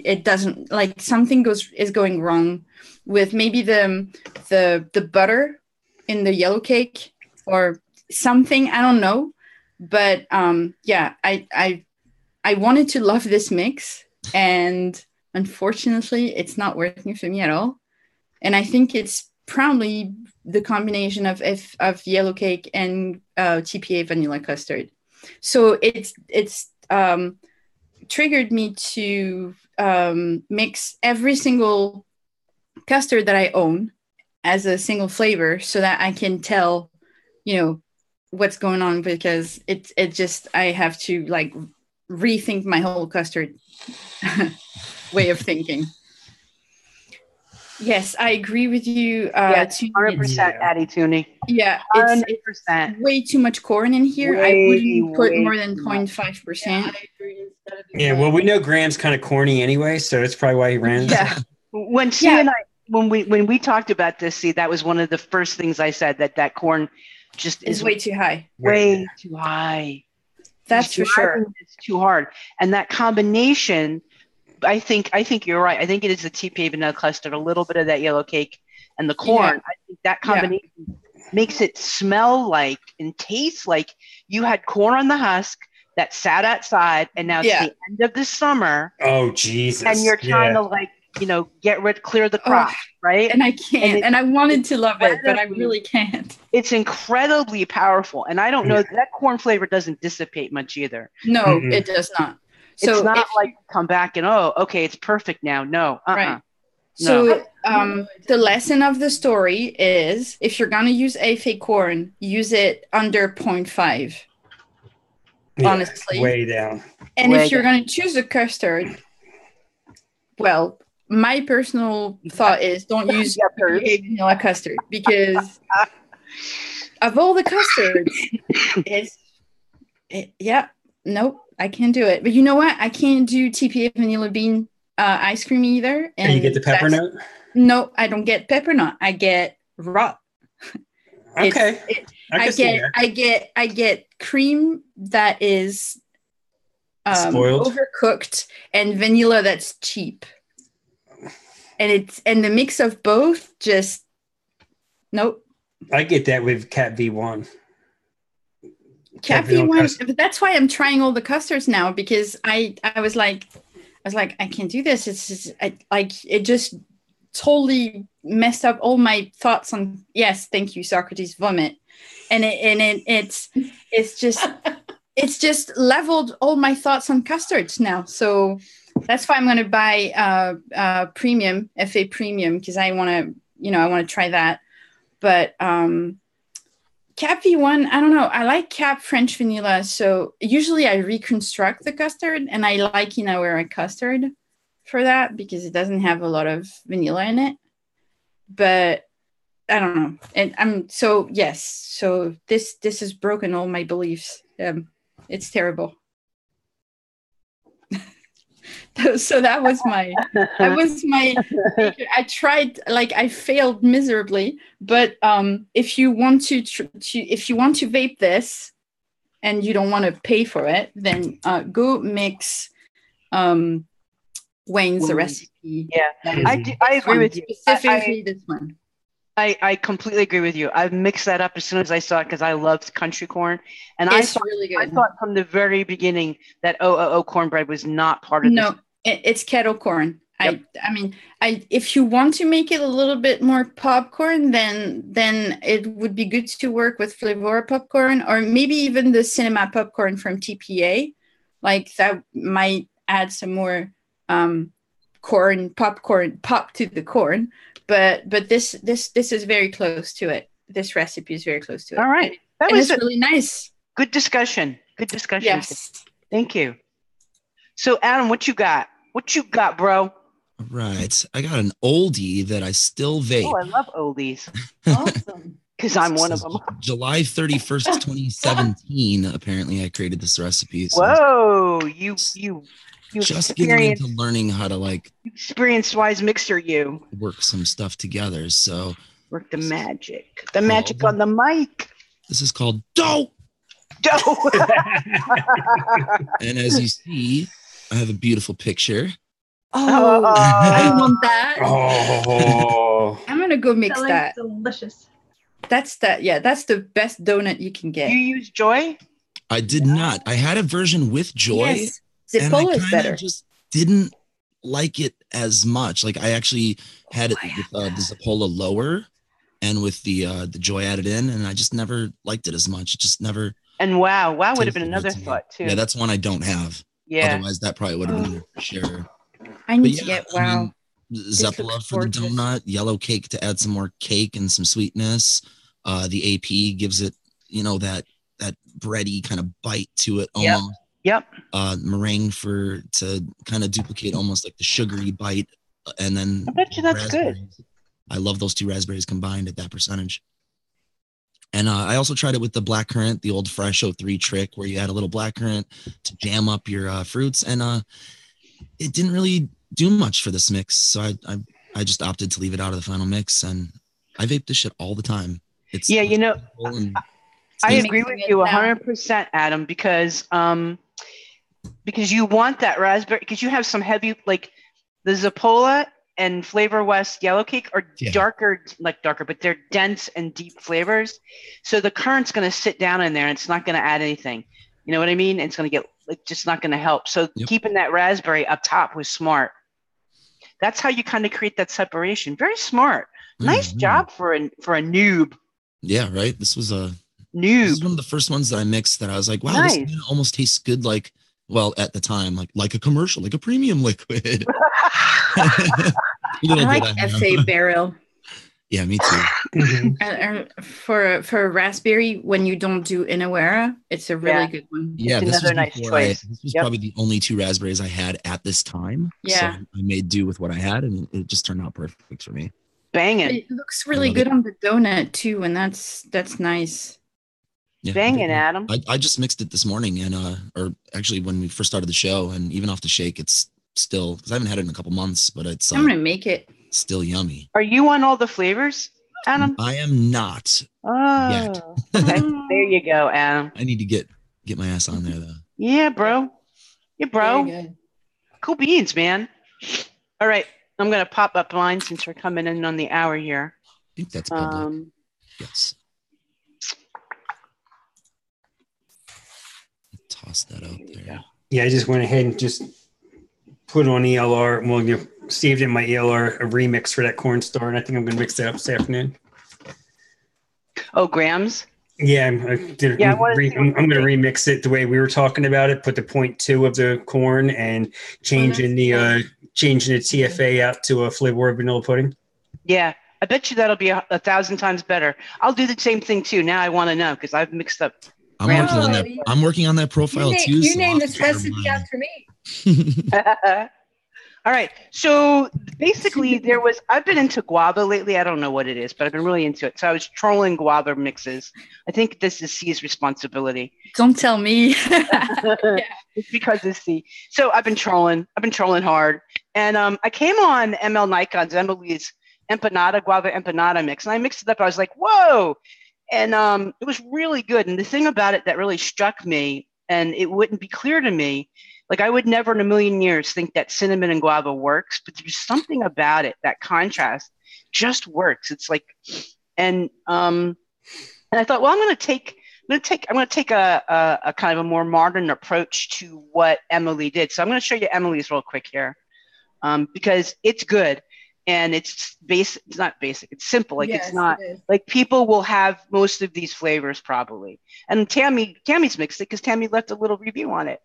it doesn't, like, something is going wrong with maybe the butter in the yellow cake or something. I don't know. But yeah, I wanted to love this mix, and unfortunately, it's not working for me at all. And I think it's probably the combination of yellow cake and TPA vanilla custard. So it's triggered me to mix every single custard that I own as a single flavor, so that I can tell, what's going on, because it just, I have to like rethink my whole custard way of thinking. Yes, I agree with you. 100% Addie Tooney. Yeah, it's way too much corn in here. I wouldn't put more than 0.5%. Yeah, well, we know Graham's kind of corny anyway, so that's probably why he ran. Yeah. When C and I, when we talked about this, see, that was one of the first things I said, that corn just is way too high. Way too high. That's for sure. It's too hard, and that combination. I think you're right. I think it is the TPA vanilla custard, a little bit of that yellow cake, and the corn. Yeah. I think that combination makes it smell like and taste like you had corn on the husk that sat outside, and now it's the end of the summer. Oh, Jesus. And you're trying to clear the crop, right? And I can't. And I wanted to love it, but I really can't. It's incredibly powerful. And I don't know, that corn flavor doesn't dissipate much either. No, it does not. So it's not like you come back and, okay, it's perfect now. No. Right. So the lesson of the story is, if you're going to use fake corn, use it under 0.5. Honestly. Way down. And if you're going to choose a custard, well, my personal thought is don't use vanilla custard, because of all the custards, nope, I can't do it. But you know what? I can't do TPA vanilla bean ice cream either. And you get the pepper nut? No, I don't get pepper nut. I get raw. Okay. I get cream that is spoiled, overcooked, and vanilla that's cheap. And the mix of both, just nope. I get that with Cat V1. Cat V1. That's why I'm trying all the custards now, because I was like, I can't do this. It's just, it just totally messed up all my thoughts on. Yes, thank you, Socrates. Vomit, it's just leveled all my thoughts on custards now. So that's why I'm going to buy premium FA premium, because I want to try that. But Cap V1, I don't know. I like Cap French vanilla. So usually I reconstruct the custard, and I like Inawera custard for that, because it doesn't have a lot of vanilla in it. But I don't know. And so this has broken all my beliefs. It's terrible. So that was my I tried, I failed miserably, but if you want to vape this and you don't want to pay for it, then go mix Wayne's recipe. I agree with you. Specifically this one. I completely agree with you. I've mixed that up as soon as I saw it, because I loved country corn, and it's really good. I thought from the very beginning that cornbread was not part of this. No, it's kettle corn. Yep. I mean, if you want to make it a little bit more popcorn, then it would be good to work with Flavora popcorn, or maybe even the cinema popcorn from TPA. That might add some more popcorn pop to the corn. But this is very close to it. This recipe is very close to it. All right. It's really nice. Good discussion. Yes. Thank you. So Adam, what you got? Bro? All right. I got an oldie that I still vape. Oh, I love oldies. Awesome. Because I'm one of them. July 31st, 2017, apparently I created this recipe. So whoa, you just getting into learning how to experienced wise mixer, you work some stuff together. So work the magic on the mic. This is called dough. And as you see, I have a beautiful picture. Oh, I want that. Oh, I'm gonna go mix that. Delicious. that's the best donut you can get. You use Joy? I did not. I had a version with Joy. Yes, Zippola is better. Just didn't like it as much. Like I actually had it with the Zippola lower and with the Joy added in, and I just never liked it as much. It just never. And wow would have been another thought too. Yeah, that's one I don't have. Yeah. Otherwise, that probably would have been for sure. I need to get wow. I mean, Zeppola for the donut, yellow cake to add some more cake and some sweetness. The AP gives it, that bready kind of bite to it almost. Yep. Meringue to kind of duplicate almost like the sugary bite, and then I bet you that's good. I love those two raspberries combined at that percentage. And I also tried it with the blackcurrant, the old Fresh 03 trick, where you add a little blackcurrant to jam up your fruits, and it didn't really do much for this mix, so I just opted to leave it out of the final mix, and I vape this shit all the time. It's I agree with you 100%, Adam, because you want that raspberry, because you have some heavy, like the Zippola and Flavor West yellow cake are darker, but they're dense and deep flavors. So the currant's going to sit down in there and it's not going to add anything. You know what I mean? It's going to get just not going to help. So keeping that raspberry up top was smart. That's how you kind of create that separation. Very smart. Nice job for a noob. Yeah, right. This was a noob. This is one of the first ones that I mixed that I was like, wow, nice. This almost tastes good. Like, well, at the time, like a commercial, like a premium liquid. I like FA Barrel. Yeah, me too. And for raspberry, when you don't do Inawera, it's a really good one. Yeah, it's another nice choice. This was probably the only two raspberries I had at this time. Yeah, so I made do with what I had, and it just turned out perfect for me. Banging. It looks really good on the donut too, and that's nice. Yeah, banging, Adam. I just mixed it this morning, and or actually when we first started the show, and even off the shake, it's still, because I haven't had it in a couple months, but it's I'm gonna make it. Still yummy. Are you on all the flavors, Adam? I am not. Oh, yet. Okay. There you go, Adam. I need to get my ass on there though. Yeah, bro. Yeah, bro. Cool beans, man. All right, I'm gonna pop up mine since we're coming in on the hour here. I think that's public. Yes. Toss that out there. Yeah, I just went ahead and just put on ELR. Well, saved in my ELR a remix for that corn star, and I think I'm going to mix that up this afternoon. Oh, grams? Yeah, I'm going to remix it the way we were talking about it. Put the 0.2 of the corn and changing the TFA out to a flavor vanilla pudding. Yeah, I bet you that'll be 1,000 times better. I'll do the same thing too. Now I want to know because I've mixed up. I'm working on that profile too. You name this recipe after me. All right. So basically I've been into guava lately. I don't know what it is, but I've been really into it. So I was trolling guava mixes. I think this is C's responsibility. Don't tell me. It's because it's C. So I've been trolling hard. And I came on ML Nikon's Emily's guava empanada mix. And I mixed it up. I was like, whoa. And it was really good. And the thing about it that really struck me, and it wouldn't be clear to me, like I would never in a million years think that cinnamon and guava works, but there's something about it, that contrast just works. It's like, and I thought, well, I'm going to take a kind of a more modern approach to what Emily did. So I'm going to show you Emily's real quick here, because it's good. And it's basic. It's not basic. It's simple. Like it's not like people will have most of these flavors probably. And Tammy's mixed it because Tammy left a little review on it.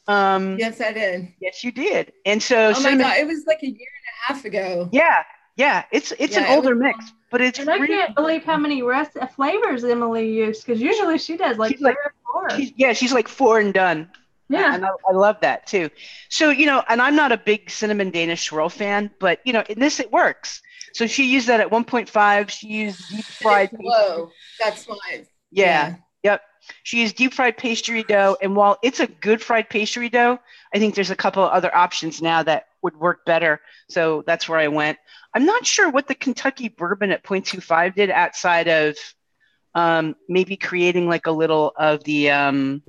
Yes, I did. Yes, you did. And so, oh my God, it was like a year and a half ago. Yeah. It's an older mix, but it's. And I can't believe how many flavors Emily used, because usually she does like 3 or 4. She's like 4 and done. Yeah. And I love that too. So, and I'm not a big cinnamon Danish swirl fan, but in this, it works. So she used that at 1.5. She used deep fried. Whoa, that's fine. Yeah. Yep. She used deep fried pastry dough. And while it's a good fried pastry dough, I think there's a couple of other options now that would work better. So that's where I went. I'm not sure what the Kentucky bourbon at 0.25 did outside of maybe creating like a little of the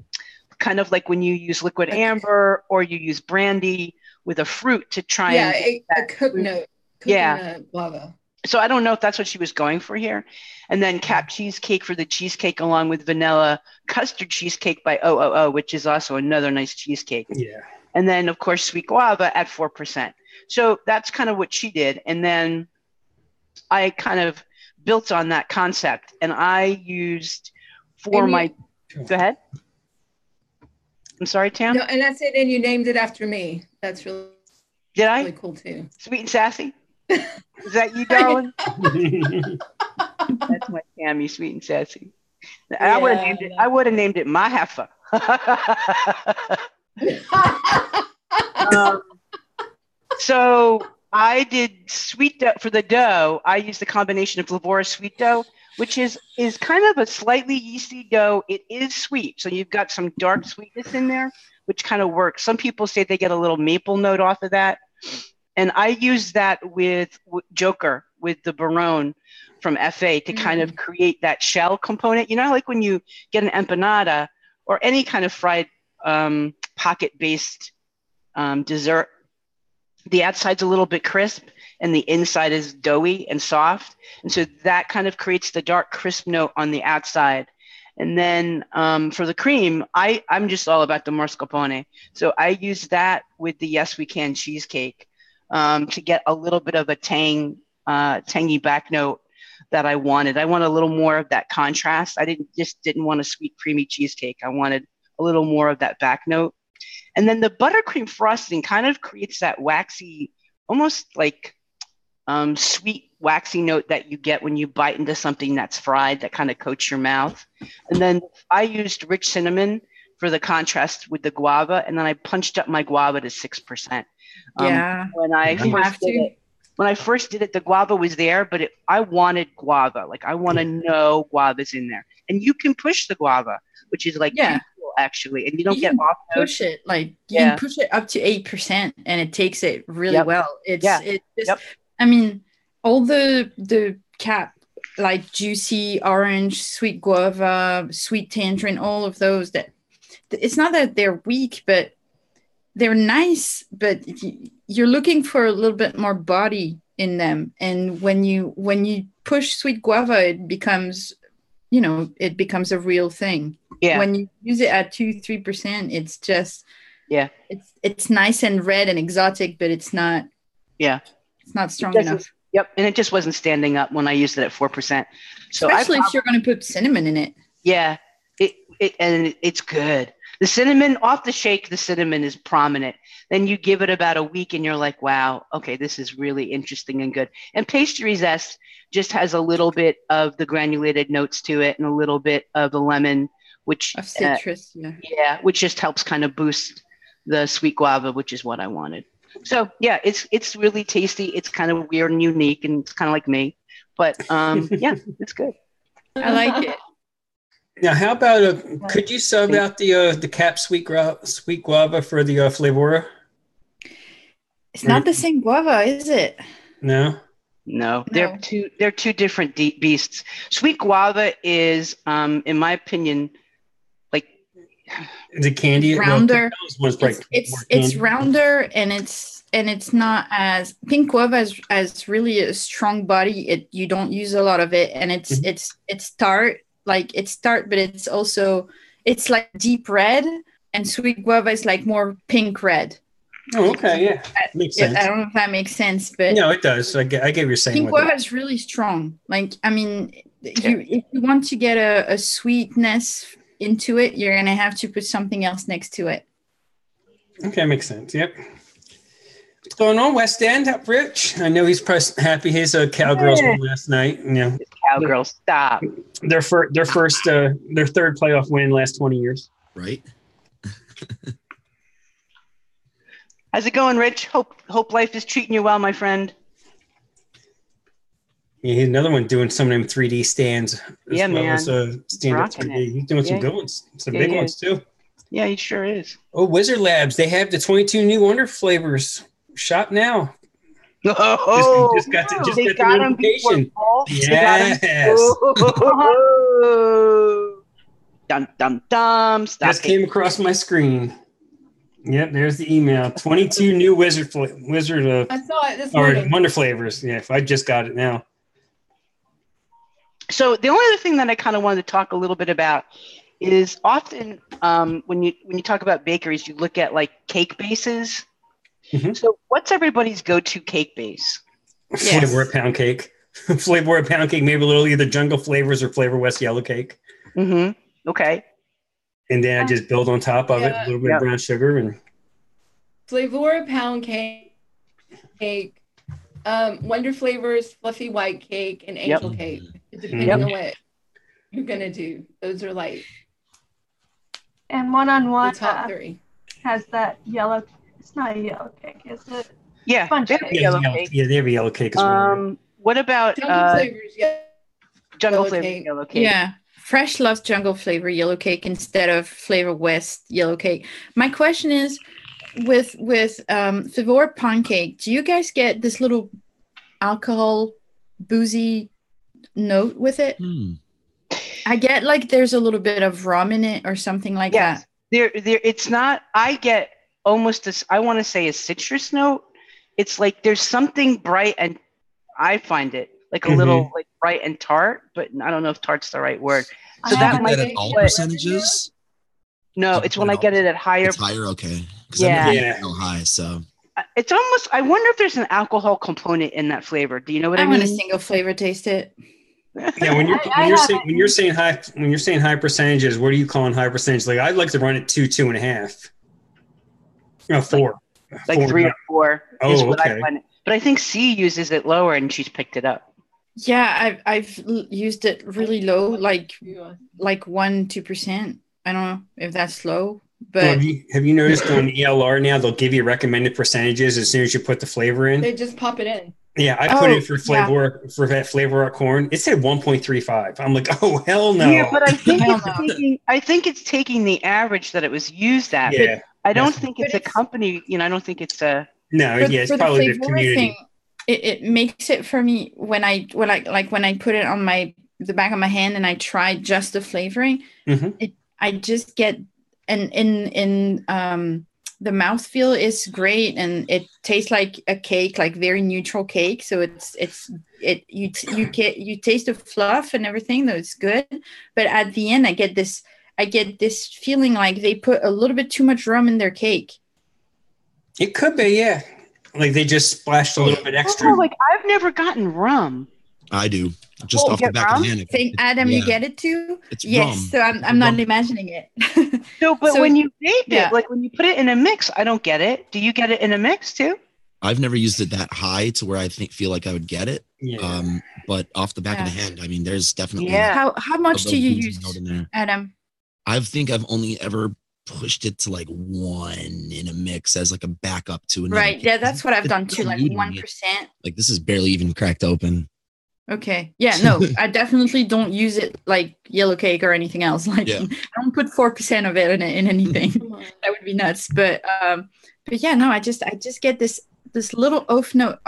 kind of like when you use liquid amber or you use brandy with a fruit to try a coconut guava. So I don't know if that's what she was going for here. And then cap cheesecake for the cheesecake, along with vanilla custard cheesecake by OOO, which is also another nice cheesecake. Yeah. And then, of course, sweet guava at 4%. So that's kind of what she did. And then I kind of built on that concept. And I used for my... Go ahead. I'm sorry, Tam? No, and that's it. And you named it after me. That's really... Did I? Really cool, too. Sweet and sassy? Is that you, darling? That's my Tammy, sweet and sassy. Yeah. I would have named it my heifer. So I did sweet dough for the dough. I used the combination of Lavora sweet dough, which is kind of a slightly yeasty dough. It is sweet, so you've got some dark sweetness in there, which kind of works. Some people say they get a little maple note off of that. And I use that with Joker, with the Barone from FA to kind of create that shell component. You know, like when you get an empanada or any kind of fried pocket-based dessert, the outside's a little bit crisp and the inside is doughy and soft. And so that kind of creates the dark crisp note on the outside. And then for the cream, I'm just all about the mascarpone. So I use that with the Yes We Can cheesecake. To get a little bit of a tangy back note that I wanted. I want a little more of that contrast. I didn't want a sweet creamy cheesecake. I wanted a little more of that back note. And then the buttercream frosting kind of creates that waxy, almost like sweet waxy note that you get when you bite into something that's fried that kind of coats your mouth. And then I used rich cinnamon for the contrast with the guava, and then I punched up my guava to 6%. When I first did it, the guava was there, but I wanted guava. Like I want to know guava's in there, and you can push the guava, which is like cool, actually, and you don't get off. Push it like you can push it up to 8%, and it takes it really well. I mean, all the cap like juicy orange, sweet guava, sweet tangerine, all of those that it's not that they're weak, but they're nice, but you're looking for a little bit more body in them. And when you push sweet guava, it becomes a real thing. Yeah. When you use it at 2-3%, it's just it's nice and red and exotic, but it's not strong enough. Yep, and it just wasn't standing up when I used it at 4%. So especially if you're going to put cinnamon in it. Yeah, it's good. The cinnamon, off the shake, the cinnamon is prominent. Then you give it about a week and you're like, wow, okay, this is really interesting and good. And Pastry Zest just has a little bit of the granulated notes to it and a little bit of the lemon, which of citrus, which just helps kind of boost the sweet guava, which is what I wanted. So yeah, it's really tasty. It's kind of weird and unique, and it's kind of like me, but it's good. I like it. Now, how about could you sub out the cap sweet guava for the Flavora? It's not the same guava, is it? No. They're two different beasts. Sweet guava is, in my opinion, like the candy rounder. It's rounder, and it's not as pink guava as really a strong body. You don't use a lot of it, and it's tart. Like it's tart, but it's like deep red, and sweet guava is like more pink red. Oh, okay, yeah, makes sense. I don't know if that makes sense, but no, it does. I get what you're saying. Pink guava is really strong. Like, I mean, if you want to get a sweetness into it, you're gonna have to put something else next to it. Okay, makes sense. Yep. What's going on, West End? Up, Rich? I know he's happy his Cowgirls won last night. Cowgirls, stop. Their third playoff win in the last 20 years. Right. How's it going, Rich? Hope life is treating you well, my friend. Yeah, he's another one doing some of them 3D stands. Man. Stand-up 3D. He's doing some good ones, some big ones too. Yeah, he sure is. Oh, Wizard Labs, they have the 22 new Wonder flavors. Shop now. Oh, just got the notification. Yes. Dum dum dum. Just came across my screen. Yep, there's the email. 22 new Wizard. I saw it this morning. Wonder flavors. Yeah, I just got it now. So the only other thing that I kind of wanted to talk a little bit about is often when you talk about bakeries, you look at like cake bases. Mm-hmm. So what's everybody's go-to cake base? Flavor pound cake. Flavor pound cake, maybe a little either Jungle Flavors or Flavor West yellow cake. Mm-hmm. Okay. And then I just build on top of it a little bit of brown sugar and Flavor pound cake, Wonder Flavors, fluffy white cake, and angel cake. Depending on what you're gonna do, those are like. And one-on-one the top three has that yellow. It's not a yellow cake, is it? Yeah, they have yellow cake. Yeah, they have a yellow cake as well. What about Jungle Flavors? Jungle Flavor yellow cake. Yeah. Fresh loves Jungle Flavor yellow cake instead of Flavor West yellow cake. My question is, with Flavor pound cake, do you guys get this little alcohol boozy note with it? I get like there's a little bit of rum in it or something like that. There it's not. I get almost I want to say a citrus note. It's like there's something bright, and I find it like a little like bright and tart, but I don't know if tart's the right word. So that might be all percentages. No, it's when I get it at higher. It's higher, okay. Yeah, high. So it's almost. I wonder if there's an alcohol component in that flavor. Do you know what I mean? I want a single flavor taste it. Yeah, when you're saying high percentages, what are you calling high percentage? Like I'd like to run it 2.5. No, 4. Like 4 3 or 4 is what okay. I find. But I think C uses it lower, and she's picked it up. Yeah, I've used it really low, like 1-2%. I don't know if that's low, but have you noticed on ELR now they'll give you recommended percentages as soon as you put the flavor in? They just pop it in. Yeah, I put it for flavor for that flavor corn. It said 1.35. I'm like, oh hell no. Yeah, but I think it's taking the average that it was used at. Yeah, I don't think it's a company. I don't think it's a. No, it's probably the community. Thing, it makes it for me when I put it on the back of my hand and I try just the flavoring. I just get the mouthfeel is great and it tastes like a cake, like very neutral cake. So you taste the fluff and everything, though it's good. But at the end, I get this feeling like they put a little bit too much rum in their cake. It could be, yeah. Like they just splashed a little bit extra. Oh, like I've never gotten rum. I do. Just off the back of the hand. Adam, you get it too? It's yes. rum. So I'm not imagining it. So when you vape it, like when you put it in a mix, I don't get it. Do you get it in a mix too? I've never used it that high to where I feel like I would get it. Yeah. But off the back of the hand, I mean, there's definitely. How much do you use, Adam? I think I've only ever pushed it to like 1 in a mix as like a backup to another. Right. Yeah, that's what I've done too, like 1%. Like this is barely even cracked open. Okay. Yeah, no, I definitely don't use it like yellow cake or anything else. Like I don't put 4% of it in anything. That would be nuts. But yeah, no, I just get this little off note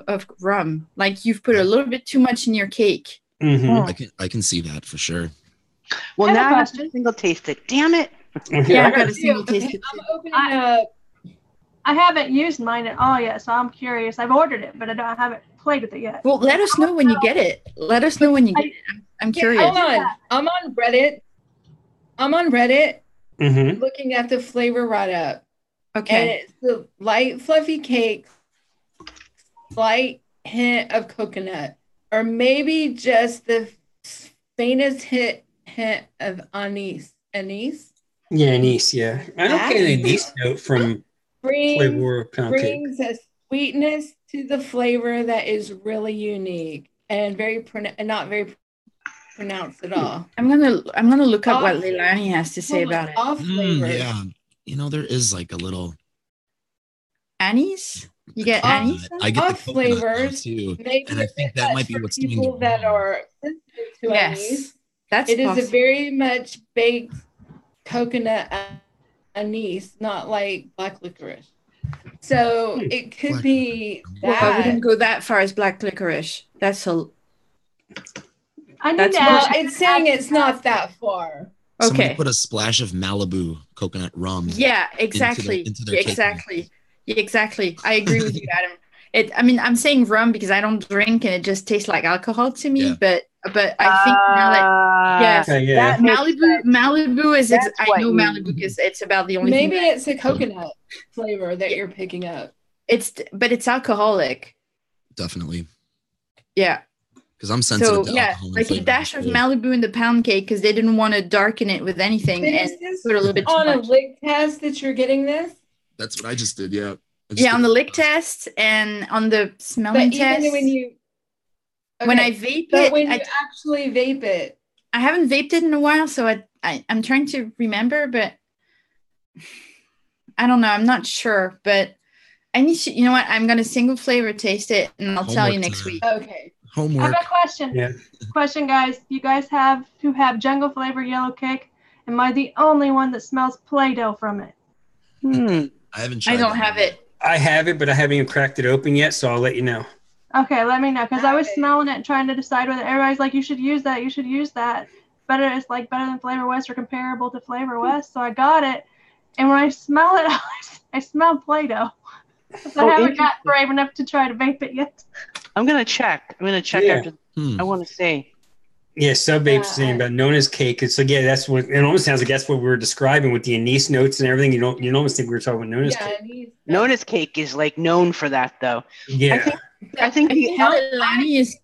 of rum. Like you've put a little bit too much in your cake. I can see that for sure. Well, now I have to single taste it. Damn it. Yeah, I got a single taste it. I'm opening up. I haven't used mine at all yet, so I'm curious. I've ordered it, but I haven't played with it yet. Well, let us know when you get it. Let us know when you get it. I'm curious. Hold on. I'm on Reddit. Looking at the flavor write-up. Okay. And it's the light fluffy cake, slight hint of coconut, or maybe just the faintest hint of anise. Anise? Yeah, anise, yeah. I don't get an anise note from flavor pound cake. Brings a sweetness to the flavor that is really unique and not very pronounced at all. I'm gonna look up what Leilani has to say about it. Off flavor. Yeah, there is like a little anise. You get anise. I get off the flavors too, and I think that might be what's doing people that are sensitive to anise. It is a very much baked coconut anise, not like black licorice. So it could be that. Well, I wouldn't go that far as black licorice. It's saying it's not that far. Somebody put a splash of Malibu coconut rum. Yeah, exactly. Into their exactly. Exactly. I agree with you, Adam. I'm saying rum because I don't drink and it just tastes like alcohol to me. Yeah. But but I think now that yes, yeah. Malibu is. I know Malibu because it's about the only. Maybe it's a coconut flavor that you're picking up. But it's alcoholic. Definitely. Yeah. Because I'm sensitive to alcohol. Like a dash of Malibu in the pound cake because they didn't want to darken it with anything and put a little bit on a lick test that you're getting this. That's what I just did. Yeah. On the lick test and on the smelling test. When I vape it, when you actually vape it, I haven't vaped it in a while, so I'm trying to remember, but I don't know. I'm not sure, but I need to. You know what? I'm gonna single flavor taste it, and I'll tell you next week. Okay. Homework. I have a question. Yeah. Question, guys. You guys have jungle flavor yellow cake? Am I the only one that smells Play-Doh from it? I haven't tried. I don't have it. I have it, but I haven't even cracked it open yet, so I'll let you know. Okay, let me know, because I was smelling it and trying to decide whether everybody's like, you should use that. It's like better than Flavor West or comparable to Flavor West. So I got it, and when I smell it, I smell Play-Doh. I haven't got brave enough to try to vape it yet. I'm gonna check after. I want to see. Yeah, sub-vape's saying about known as cake. It's like, that's what it almost sounds like. That's what we were describing with the anise notes and everything. You almost think we were talking about known as cake. Known as cake is like known for that though. Yeah. I think the Lani is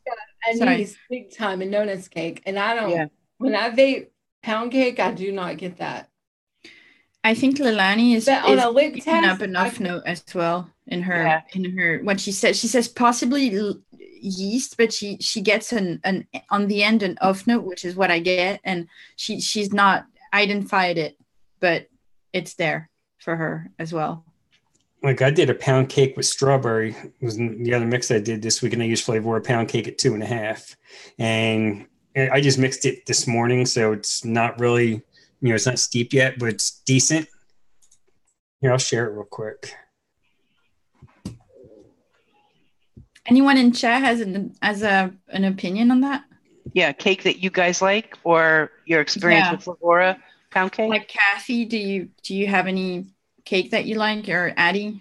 anise big time and known as cake, and I don't. Yeah. When I vape pound cake, I do not get that. I think Leilani is on a lick test up enough note as well in her what she says possibly yeast, but she gets an on the end an off note, which is what I get, and she's not identified it, but it's there for her as well. Like I did a pound cake with strawberry. It was the other mix I did this week, and I used Flavor pound cake at 2.5, and I just mixed it this morning, so it's not really. It's not steep yet, but it's decent. Here, I'll share it real quick. Anyone in chat has an opinion on that? Yeah, cake that you guys like, or your experience with Flavora pound cake. Like Kathy, do you have any cake that you like, or Addie?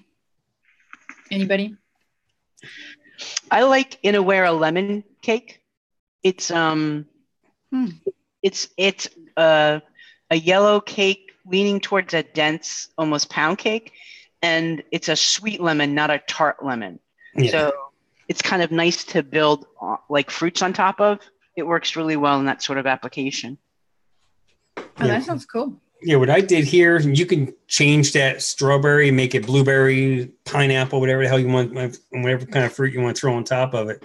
Anybody? I like Inawera lemon cake. It's it's a yellow cake leaning towards a dense, almost pound cake, and it's a sweet lemon, not a tart lemon. Yeah. So it's kind of nice to build like fruits on top of. It works really well in that sort of application. Oh, that sounds cool. Yeah, what I did here, you can change that strawberry, make it blueberry, pineapple, whatever the hell you want, whatever kind of fruit you want to throw on top of it.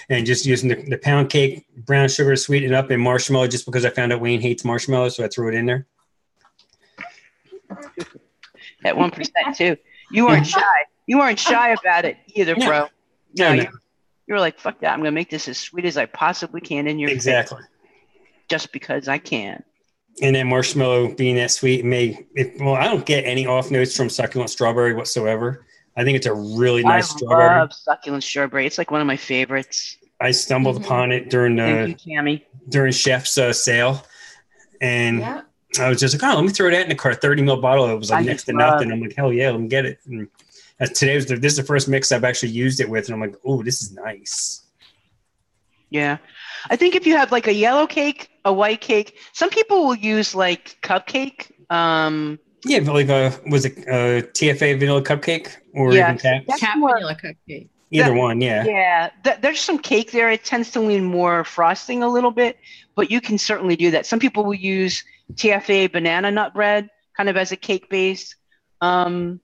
And just using the pound cake, brown sugar to sweeten it up, and marshmallow, just because I found out Wayne hates marshmallow, so I threw it in there. At 1% too. You weren't shy. You weren't shy about it either, bro. No. You were like, fuck that. I'm going to make this as sweet as I possibly can in your face. Just because I can. And then marshmallow being that sweet I don't get any off notes from succulent strawberry whatsoever. I think it's a really nice strawberry. I love succulent strawberry. It's like one of my favorites. I stumbled upon it during Chef's sale, and I was just like, "Oh, let me throw that in the cart." 30 ml bottle. It was like next to nothing. I'm like, "Hell yeah, let me get it." And this is the first mix I've actually used it with, and I'm like, "Oh, this is nice." Yeah, I think if you have like a yellow cake, a white cake, some people will use like cupcake. Yeah, but like was it TFA vanilla cupcake or even cap vanilla cupcake? Either one, yeah. Yeah, there's some cake there. It tends to lean more frosting a little bit, but you can certainly do that. Some people will use TFA banana nut bread kind of as a cake base. And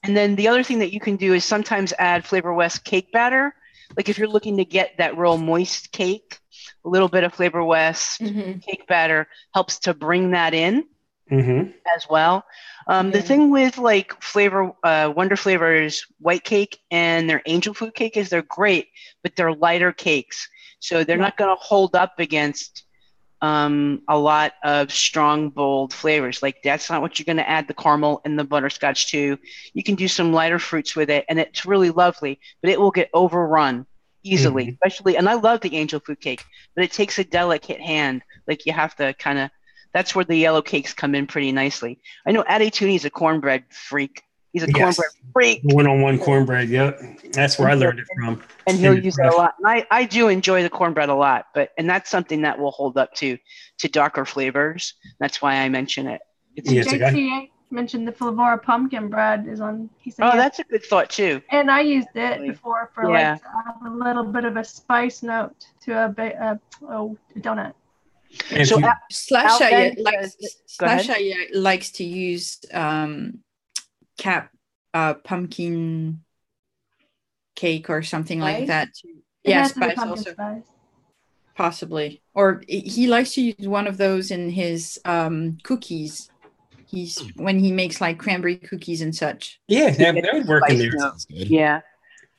then the other thing that you can do is sometimes add Flavor West cake batter. Like if you're looking to get that real moist cake, a little bit of Flavor West cake batter helps to bring that in. As well. The thing with like Wonder Flavor's white cake and their angel food cake is they're great, but they're lighter cakes. So they're not going to hold up against a lot of strong, bold flavors. Like that's not what you're going to add the caramel and the butterscotch to. You can do some lighter fruits with it, and it's really lovely, but it will get overrun easily, especially, and I love the angel food cake, but it takes a delicate hand. Like you have to kind of, that's where the yellow cakes come in pretty nicely. I know Addie Tooney's a cornbread freak. He's a cornbread freak. One-on-one cornbread. Yep, that's where I learned it from. And he'll use it a lot. And I do enjoy the cornbread a lot, and that's something that will hold up to darker flavors. That's why I mention it. JTA mentioned the Flavora pumpkin bread is on. He said, that's a good thought too. And I used it before for like a little bit of a spice note to a donut. And so Slasha likes to use pumpkin cake or something like that. Spice also. Spice. Possibly. Or he likes to use one of those in his cookies. When he makes like cranberry cookies and such. Yeah, that would work in there. Yeah.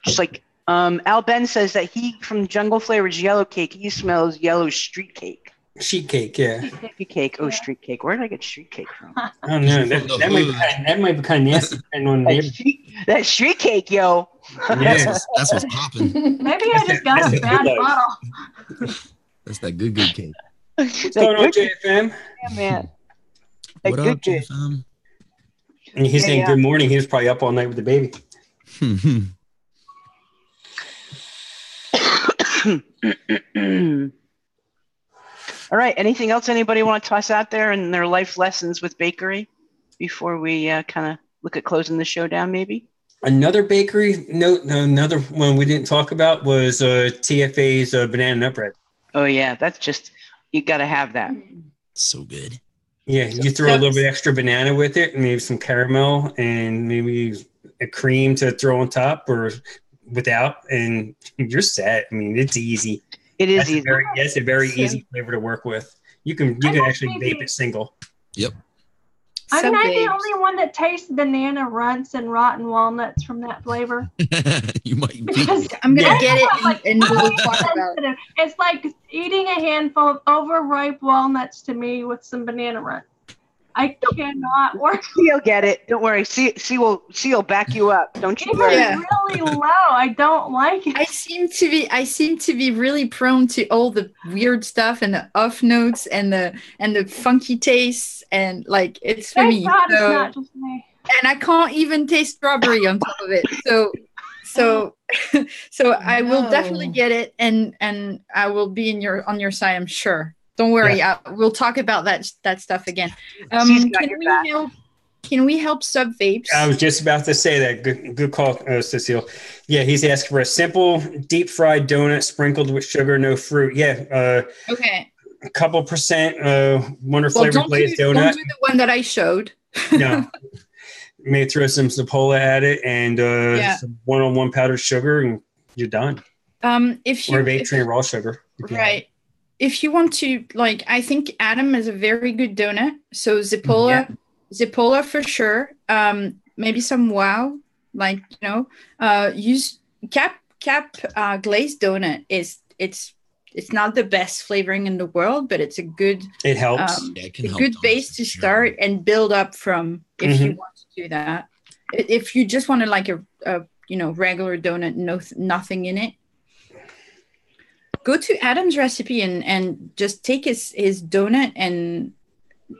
Just like Al Ben says that he from Jungle Flavors yellow cake, he smells yellow street cake. Sheet cake, yeah. Street cake. Oh, street cake. Where did I get street cake from? I don't know. That might be kind of nasty depending on that street cake, yo. Yes, that's what's popping. Maybe I just got a bad bottle. That's that good cake. What's going on, JFM? Yeah, man. What up, JFM? And he's saying good morning. He was probably up all night with the baby. All right. Anything else anybody want to toss out there in their life lessons with bakery before we kind of look at closing the show down, maybe? Another bakery note, another one we didn't talk about was TFA's banana nut bread. Oh, yeah. That's just, you got to have that. So good. Yeah. You throw a little bit extra banana with it and maybe some caramel and maybe a cream to throw on top or without, and you're set. I mean, it's easy. It is easy. It's a very easy flavor to work with. You can actually vape it single. Yep. I'm not the only one that tastes banana runts and rotten walnuts from that flavor. You might be. I'm gonna get it and we'll talk about it. It's like eating a handful of overripe walnuts to me with some banana runt. I cannot work. She'll get it. Don't worry. She'll back you up. Don't you worry. It's really low. I don't like it. I seem to be really prone to all the weird stuff and the off notes and the funky tastes and like it's for me. God, it's not just me. And I can't even taste strawberry on top of it. So I will definitely get it and I will be on your side, I'm sure. Don't worry. Yeah. We'll talk about that stuff again. Can we help Sub Vapes? I was just about to say that. Good call, Cecile. Yeah, he's asking for a simple deep fried donut sprinkled with sugar, no fruit. Yeah. Okay. A couple percent Wonder Flavor glazed donut. Don't do the one that I showed. No. Maybe throw some Zapola at it and some one-on-one powdered sugar, and you're done. Or vape train raw sugar. Right. If you want to, like, I think Adam is a very good donut. So Zapola for sure. Maybe some Wow, like use cap glazed donut. It's not the best flavoring in the world, but it's a good. It helps. A good base to start and build up from. If you want to do that, if you just want to like a regular donut, nothing in it. Go to Adam's recipe and just take his donut and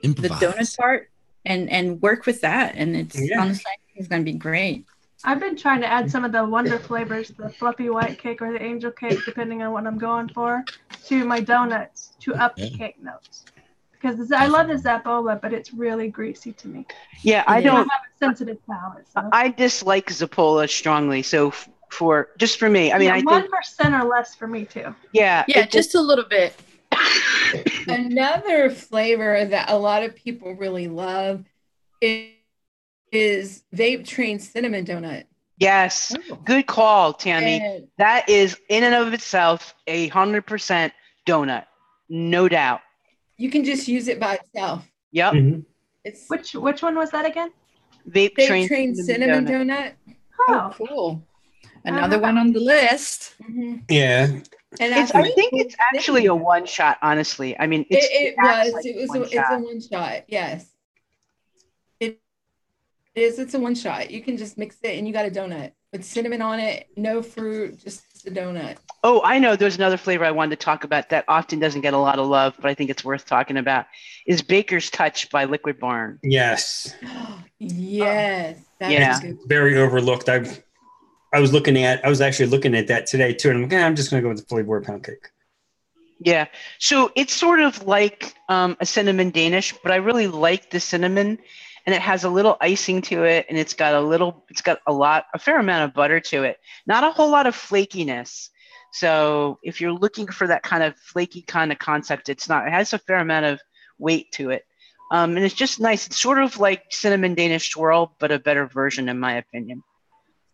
improvise. The donut part and work with that. And honestly, it's going to be great. I've been trying to add some of the Wonder flavors, the fluffy white cake or the angel cake, depending on what I'm going for, to my donuts to up the cake notes. Because I love the Zapola, but it's really greasy to me. Yeah, I don't have a sensitive palate. So. I dislike Zapola strongly. So for me, I mean, I 1% or less for me too. Yeah, just a little bit. Another flavor that a lot of people really love is Vape Train Cinnamon Donut. Yes, good call, Tammy. That is in and of itself 100% donut, no doubt. You can just use it by itself. Yep. Mm-hmm. It's which one was that again? Vape Train Cinnamon Donut. Oh, cool. Another one on the list. Mm-hmm. Yeah. And I think it's actually a one shot, honestly. I mean, it's a one shot. Yes. It is. It's a one shot. You can just mix it and you got a donut with cinnamon on it, no fruit, just a donut. Oh, I know. There's another flavor I wanted to talk about that often doesn't get a lot of love, but I think it's worth talking about is Baker's Touch by Liquid Barn. Yes. Yes. Yeah. It's very overlooked. I was actually looking at that today too, and I'm just going to go with the fully boiled pound cake. Yeah. So it's sort of like a cinnamon Danish, but I really like the cinnamon, and it has a little icing to it, and it's got a fair amount of butter to it. Not a whole lot of flakiness. So if you're looking for that kind of flaky kind of concept, it has a fair amount of weight to it. And it's just nice. It's sort of like cinnamon Danish swirl, but a better version, in my opinion.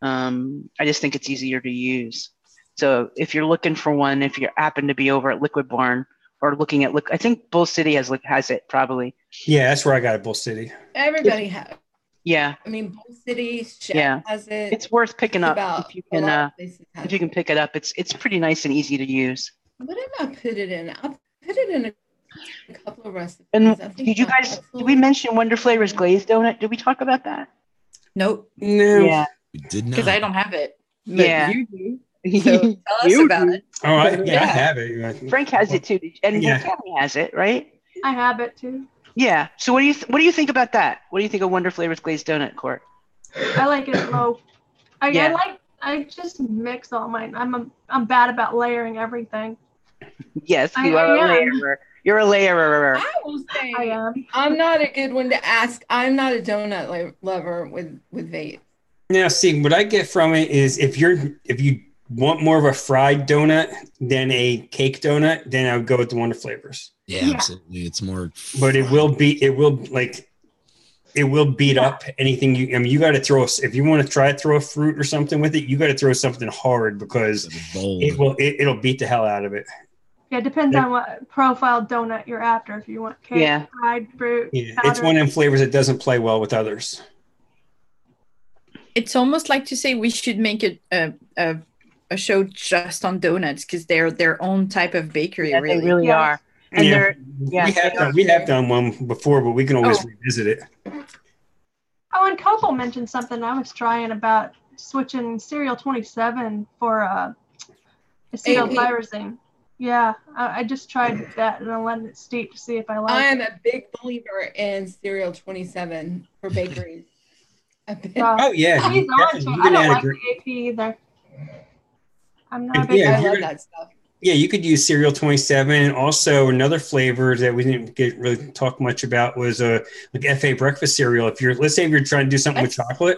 I just think it's easier to use. So if you're looking for one, if you happen to be over at Liquid Barn or looking at, I think Bull City has it probably. Yeah, that's where I got it, Bull City. Everybody has. Yeah. I mean, Bull City, Chef has it. It's worth picking up if you can pick it up. It's pretty nice and easy to use. What did I put it in? I put it in a couple of recipes. And did we mention Wonder Flavors glazed donut? Did we talk about that? Nope. No. Yeah. We did not. Because I don't have it. Yeah. You do. So tell us about it. Oh, I have it. Frank has it too, and Tammy has it, right? I have it too. Yeah. So what do you think about that? What do you think of Wonder Flavors glazed donut, Court? I like it low. I just mix all mine. I'm bad about layering everything. Yes, you are a layerer. You're a layerer. I will say I am. I'm not a good one to ask. I'm not a donut lover with vape. Now, see, what I get from it is if you want more of a fried donut than a cake donut, then I would go with the Wonder Flavors. Yeah, absolutely. It's more. But it will beat up anything you got to throw. If you want to try to throw a fruit or something with it, you got to throw something hard because it'll beat the hell out of it. Yeah, it depends on what profile donut you're after. If you want cake, fried fruit. Yeah, it's one of them flavors that doesn't play well with others. It's almost like to say we should make a show just on donuts because they're their own type of bakery. Yeah, really. They really are. And we have done one before, but we can always revisit it. Oh, and Coco mentioned something I was trying about switching Cereal 27 for acetyltyrosine. Yeah, I just tried that and I let it steep to see if I like it. I am a big believer in Cereal 27 for bakeries. He's on to it. I don't like the AP either. I'm not a big I love that stuff. Yeah, you could use Cereal 27. Also, another flavor that we didn't really talk much about was like FA breakfast cereal. Let's say if you're trying to do something with chocolate,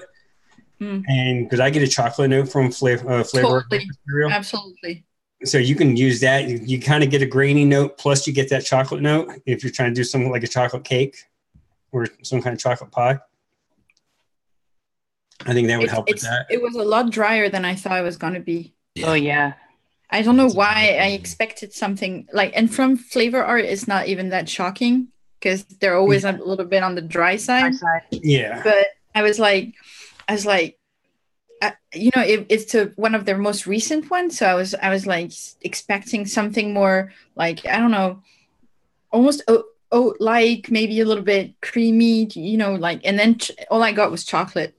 and because I get a chocolate note from flavor cereal. Absolutely. So you can use that. You kind of get a grainy note, plus you get that chocolate note if you're trying to do something like a chocolate cake or some kind of chocolate pie. I think that would help with that. It was a lot drier than I thought it was going to be. Yeah. Oh, yeah. I don't know why I expected something and from flavor art, it's not even that shocking because they're always a little bit on the dry side. Yeah. But I was like, it's one of their most recent ones. So I was like expecting something more like, I don't know, almost like maybe a little bit creamy, and then all I got was chocolate.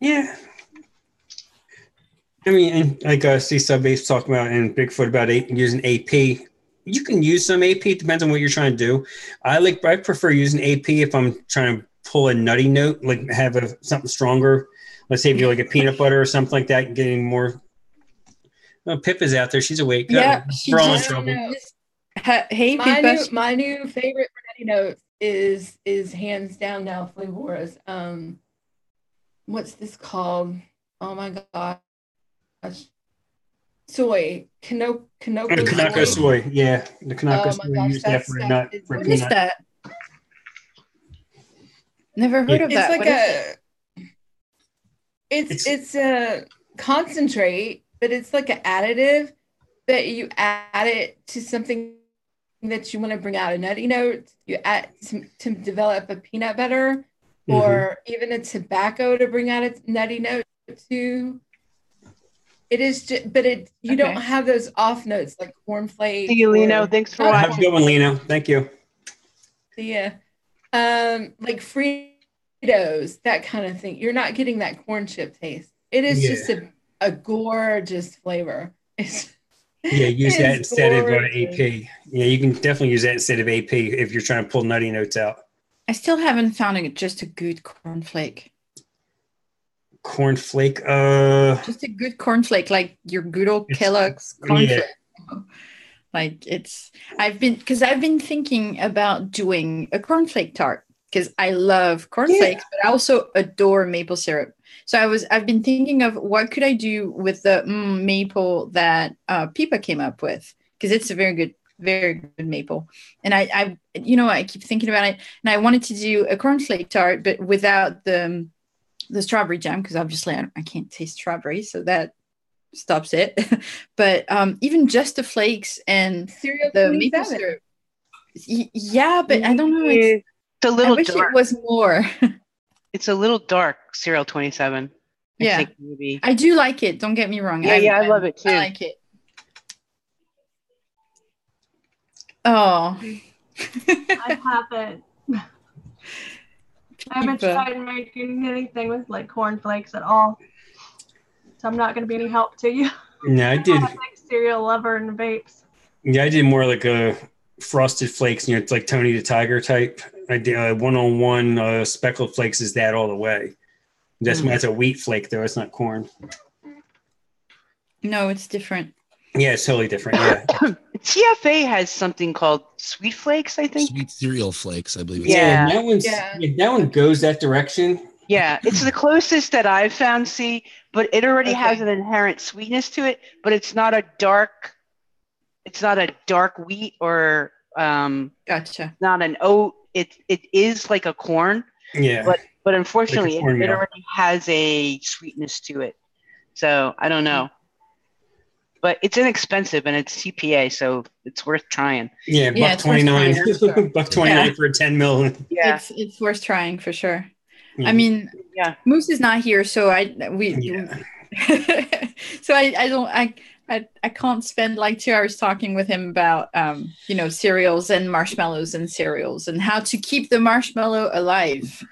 Yeah. I mean, and like C-Sub-Ace talking about and Bigfoot about using AP. You can use some AP. It depends on what you're trying to do. I prefer using AP if I'm trying to pull a nutty note, like have something stronger. Let's say if you're like a peanut butter or something like that, getting more. Oh, Pip is out there. She's awake. Yeah, we're all in trouble. Hey, my new favorite for nutty notes is hands down now Flavora's. What's this called? Oh my gosh. Soy. Kanako soy. Yeah. The Kanako soy used that for a nut. What is that? Never heard of that. It's a concentrate, but it's like an additive that you add it to something that you want to bring out a nutty note. You add to develop a peanut butter or even a tobacco to bring out a nutty note too. It is just, but you don't have those off notes like cornflakes. See you, Lino. Thanks for watching. Have a good one, Lino. Thank you. Yeah. Like Fritos, that kind of thing. You're not getting that corn chip taste. It is just a gorgeous flavor. Use that instead of AP. Yeah, you can definitely use that instead of AP if you're trying to pull nutty notes out. I still haven't found just a good cornflake. Cornflake. Just a good cornflake, like your good old Kellogg's cornflake. Yeah. Like I've been thinking about doing a cornflake tart because I love cornflakes, but I also adore maple syrup. So I've been thinking of what could I do with the maple that Pipa came up with, because it's a very good maple. And I keep thinking about it, and I wanted to do a cornflake tart, but without the strawberry jam, because obviously I can't taste strawberry, so that stops it. But even just the flakes and Cereal the 27. maple syrup. Yeah, but I don't know. It's a little I wish dark. it was more. It's a little dark, Cereal 27. Yeah. I think maybe. I do like it. Don't get me wrong. I love it too. I like it. Oh. I haven't tried making anything with like cornflakes at all. So I'm not going to be any help to you. No, I did. I'm a big cereal lover and vapes. Yeah, I did more like a frosted flakes. It's like Tony the Tiger type. I did 101 speckled flakes is that all the way. That's a wheat flake though. It's not corn. No, it's different. Yeah, it's totally different. Yeah. TFA has something called sweet flakes, I think. Sweet cereal flakes, I believe. Yeah, that one goes that direction. Yeah, it's the closest that I've found. See, but it already has an inherent sweetness to it. But it's not a dark. It's not a dark wheat or Gotcha. Not an oat. It is like a corn. Yeah. But unfortunately, like it already has a sweetness to it. So I don't know. But it's inexpensive and it's CPA, so it's worth trying. Yeah, $1.29. $1.29 for a 10 mil. Yeah, it's worth trying for sure. Yeah. I mean, Moose is not here, so so I can't spend like 2 hours talking with him about cereals and marshmallows and cereals and how to keep the marshmallow alive.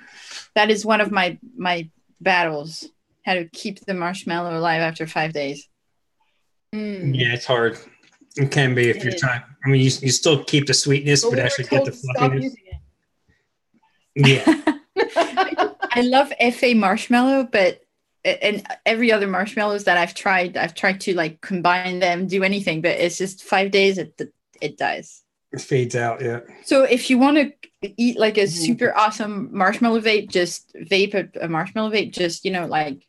That is one of my battles. How to keep the marshmallow alive after 5 days. Yeah, it's hard. It can be if you're trying. I mean, you still keep the sweetness, but actually get the fluffiness. Yeah. I love FA marshmallow, and every other marshmallows that I've tried to like combine them, do anything, but it's just 5 days, it dies. It fades out, yeah. So if you want to eat like a super awesome marshmallow vape, just vape a marshmallow vape, just like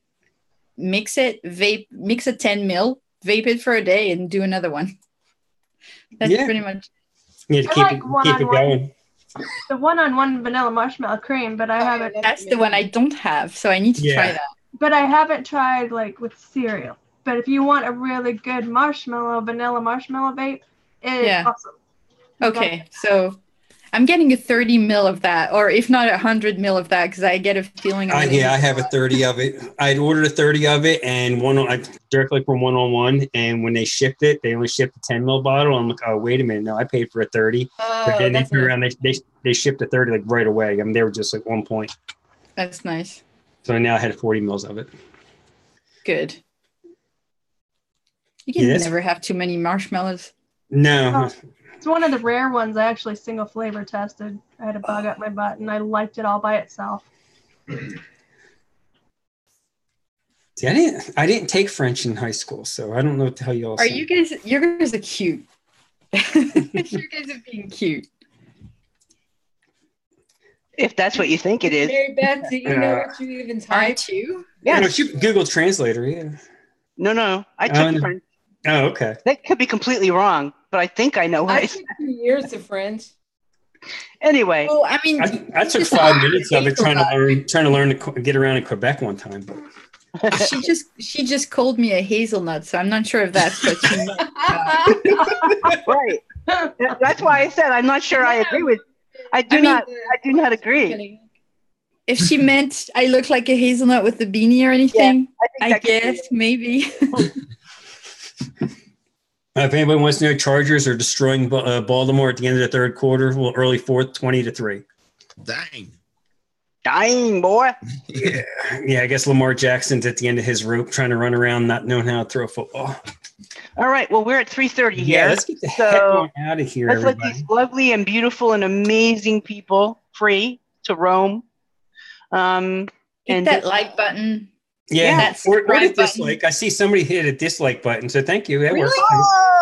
mix it, mix a 10 mil, vape it for a day and do another one. That's pretty much. Yeah, to keep it going. The one-on-one vanilla marshmallow cream, but I haven't. That's the one I don't have, so I need to try that. But I haven't tried like with cereal. But if you want a really good vanilla marshmallow vape, it's awesome. Okay, so I'm getting a 30 mil of that, or if not 100 mil of that, because I get a feeling. I have a 30 of it. I'd ordered a 30 of it, and directly from 101. And when they shipped it, they only shipped a 10 mil bottle. I'm like, oh, wait a minute, no, I paid for a 30. But then they turned around, they shipped a 30 like right away. I mean, they were just like 1 point. That's nice. So now I had 40 mils of it. Good. You can never have too many marshmallows. No. It's one of the rare ones I actually single flavor tested. I had a bug up my butt, and I liked it all by itself. See, I didn't take French in high school, so I don't know what the hell you all are. You guys are cute. You guys are being cute. If that's what you think it is. Mary Beth, do you know what you even typed? Yeah, she Google Translator, yeah. No. I took French. Oh, okay. That could be completely wrong, but I think I know what I took 2 years of French. Anyway. Well, I mean, I took 5 minutes of it trying to learn to get around in Quebec one time, but she just called me a hazelnut, so I'm not sure if that's what she meant. Right. That's why I said I'm not sure I agree with. I do not agree. If she meant I look like a hazelnut with the beanie or anything, I guess maybe. If anybody wants to know, Chargers are destroying Baltimore at the end of the third quarter, early fourth, 20-3. Dang, boy. Yeah. I guess Lamar Jackson's at the end of his rope, trying to run around, not knowing how to throw a football. All right. Well, we're at 3:30 here. Yeah, let's get the heck on out of here. Let's let these lovely and beautiful and amazing people free to roam. Hit that like button. Yeah, or a dislike. I see somebody hit a dislike button, so thank you. That works.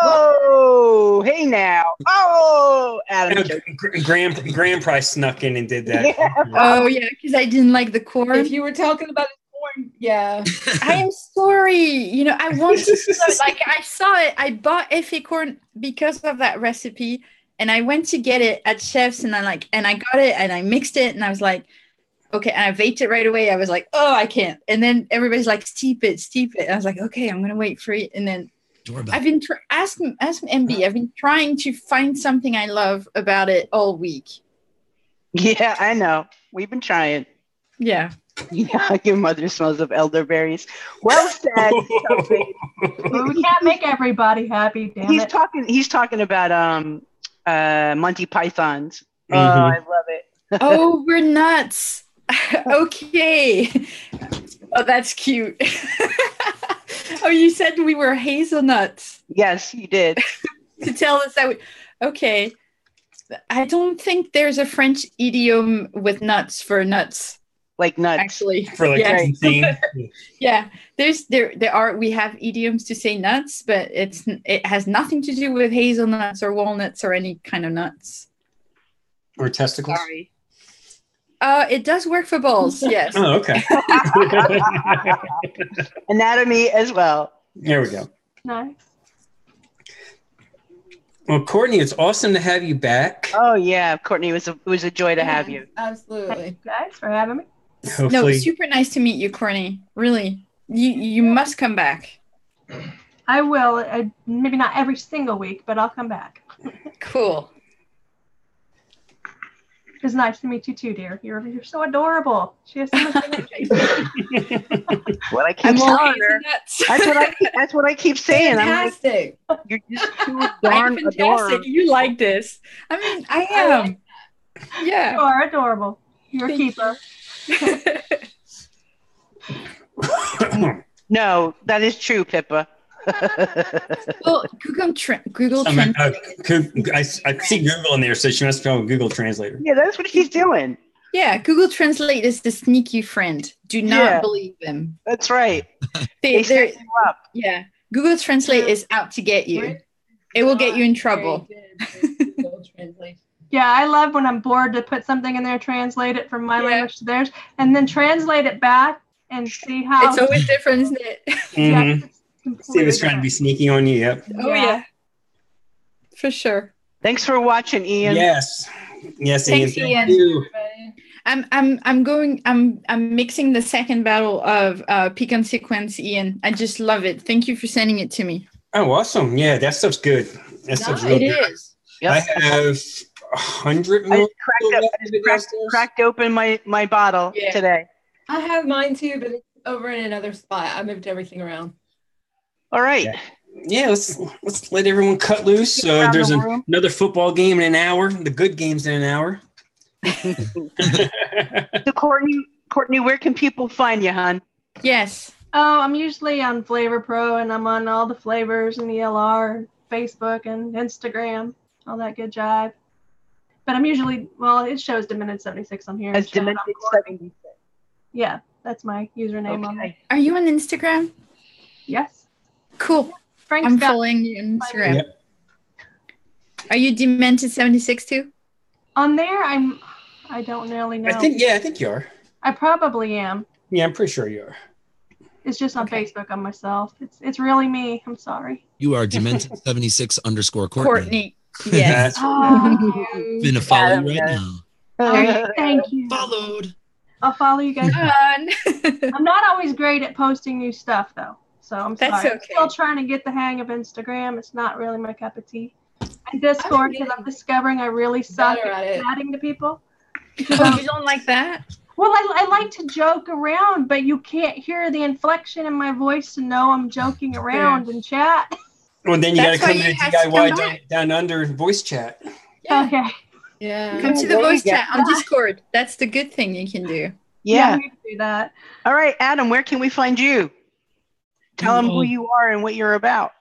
Oh, hey now. Oh, Adam. Graham probably snuck in and did that. Yeah, oh, yeah, because I didn't like the corn. If you were talking about corn, yeah. I am sorry. You know, I wanted to, like, I saw it. I bought Effie corn because of that recipe, and I went to get it at Chef's, and I got it, and I mixed it, and I was like, okay, and I vaped it right away. I was like, oh, I can't. And then everybody's like, steep it. And I was like, okay, I'm gonna wait for it. And then I've been ask MB. I've been trying to find something I love about it all week. Yeah, I know. We've been trying. Yeah. Yeah, your mother smells of elderberries. Well said. Well, we can't make everybody happy. Damn he's it. He's talking about Monty Python's. Mm-hmm. Oh, I love it. Oh, we're nuts. Okay. Oh, that's cute. Oh, you said we were hazelnuts. Yes, you did. To tell us that okay. I don't think there's a French idiom with nuts for nuts. Like nuts. Actually. For like yeah. We have idioms to say nuts, but it has nothing to do with hazelnuts or walnuts or any kind of nuts. Or testicles. Sorry. It does work for balls, yes. Oh, okay. Anatomy as well. There we go. Nice. Well, Courtney, it's awesome to have you back. Oh yeah, Courtney, it was a joy to have you. Absolutely. Thank you guys for having me. Hopefully. No, super nice to meet you, Courtney. Really, you must come back. I will. Maybe not every single week, but I'll come back. Cool. It's nice to meet you too, dear. You're so adorable. She has so much energy. What I keep telling her. That's what I keep saying. Fantastic. I'm like, you're just too darn adorable. You like this? I mean, I am. Yeah. You are adorable. You're a keeper. No, that is true, Pippa. Well, Google Translate. I see Google in there, so she must be on Google Translator. Yeah, that's what she's doing. Yeah, Google Translate is the sneaky friend. Do not believe them. That's right. They set you up. Yeah, Google Translate is out to get you. It will get you in trouble. Yeah, I love when I'm bored to put something in there, translate it from my language to theirs, and then translate it back and see how. It's always different, isn't it? Mm-hmm. See if it's trying to be sneaky on you. Yep. Oh yeah, for sure. Thanks for watching, Ian. Yes, Thanks, Ian. Thank you. I'm mixing the second battle of Pecan Sequence, Ian. I just love it. Thank you for sending it to me. Oh, awesome! Yeah, that stuff's good. That stuff's real good. It is. Yep. I have 100 ml. I cracked open my bottle today. I have mine too, but it's over in another spot. I moved everything around. All right. Yeah, let's let everyone cut loose. There's another football game in an hour. The good game's in an hour. So Courtney, where can people find you, hon? Yes. Oh, I'm usually on Flavor Pro, and I'm on all the flavors and ELR, Facebook and Instagram, all that good jive. But I'm usually, it shows Demented 76 on here. As Demented 76. Yeah, that's my username on there. Are you on Instagram? Yes. Cool. I'm following you on Instagram. Yep. Are you Demented 76 too? On there, I don't really know. I think you are. I probably am. Yeah, I'm pretty sure you are. It's just on Facebook on myself. It's really me. I'm sorry. You are Demented 76 _ Courtney. Yes. I'm gonna follow you right now. Thank you. Followed. I'll follow you guys. I'm not always great at posting new stuff though. So I'm sorry. Okay. I'm still trying to get the hang of Instagram. It's not really my cup of tea. And Discord, because I'm discovering I really suck at chatting to people. You don't like that? Well, I like to joke around, but you can't hear the inflection in my voice to know I'm joking around in chat. Well, then you got to come to the DIY down under voice chat. Yeah. Okay. Yeah. Come to the voice chat on Discord. That's the good thing you can do. Yeah. We can do that. All right, Adam, where can we find you? Tell them who you are and what you're about.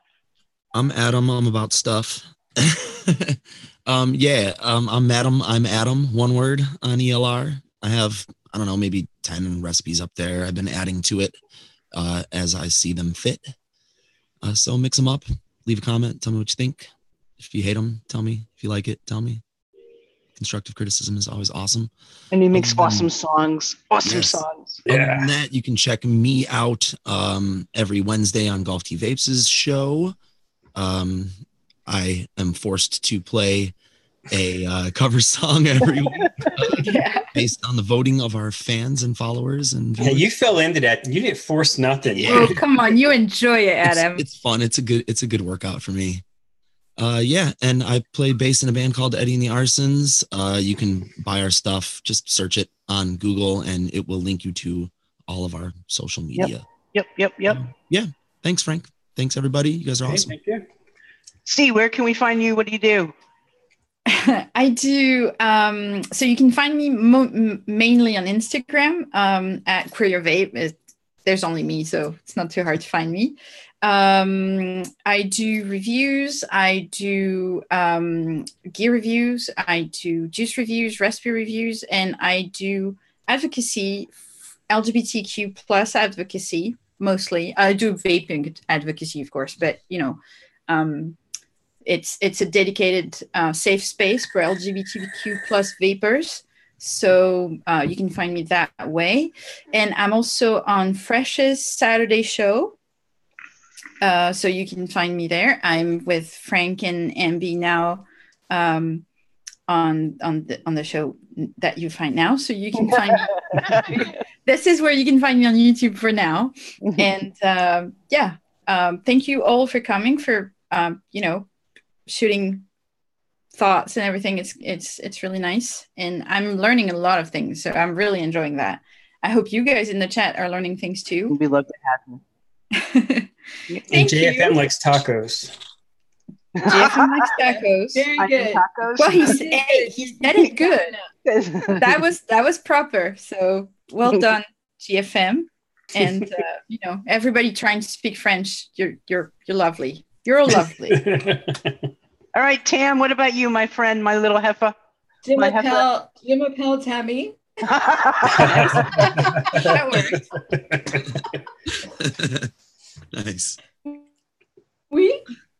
I'm Adam. I'm about stuff. I'm Adam. I'm Adam. One word on ELR. I have, I don't know, maybe 10 recipes up there. I've been adding to it as I see them fit. So mix them up. Leave a comment. Tell me what you think. If you hate them, tell me. If you like it, tell me. Constructive criticism is always awesome. And he makes awesome songs. Awesome songs. Other than that, you can check me out every Wednesday on Golf T Vapes' show. I am forced to play a cover song every week based on the voting of our fans and followers. And viewers. Yeah, you fell into that. You didn't force nothing. Yeah. Oh, come on. You enjoy it, Adam. It's fun. It's a good workout for me. And I play bass in a band called Eddie and the Arsons. You can buy our stuff. Just search it on Google and it will link you to all of our social media. Yep. Thanks, Frank. Thanks, everybody. You guys are awesome. Thank you. See, where can we find you? What do you do? I do. So you can find me mainly on Instagram at Queer Vape. There's only me, so it's not too hard to find me. I do reviews. I do gear reviews. I do juice reviews, recipe reviews, and I do advocacy, LGBTQ plus advocacy mostly. I do vaping advocacy, of course, but it's a dedicated safe space for LGBTQ plus vapers. So you can find me that way. And I'm also on Fresh's Saturday show. So you can find me there. I'm with Frank and Ambi now on the show that you find now. So you can find me. This is where you can find me on YouTube for now. And thank you all for coming, for shooting thoughts and everything. It's really nice, and I'm learning a lot of things, so I'm really enjoying that. I hope you guys in the chat are learning things too. We love to have you. And JFM likes tacos. JFM likes tacos. Very good. Tacos. Well, he said it good. That was proper. So well done, GFM. And everybody trying to speak French. You're lovely. You're lovely. All right, Tam, what about you, my friend, my little heifer? Jim Appel Tammy. That works. Nice.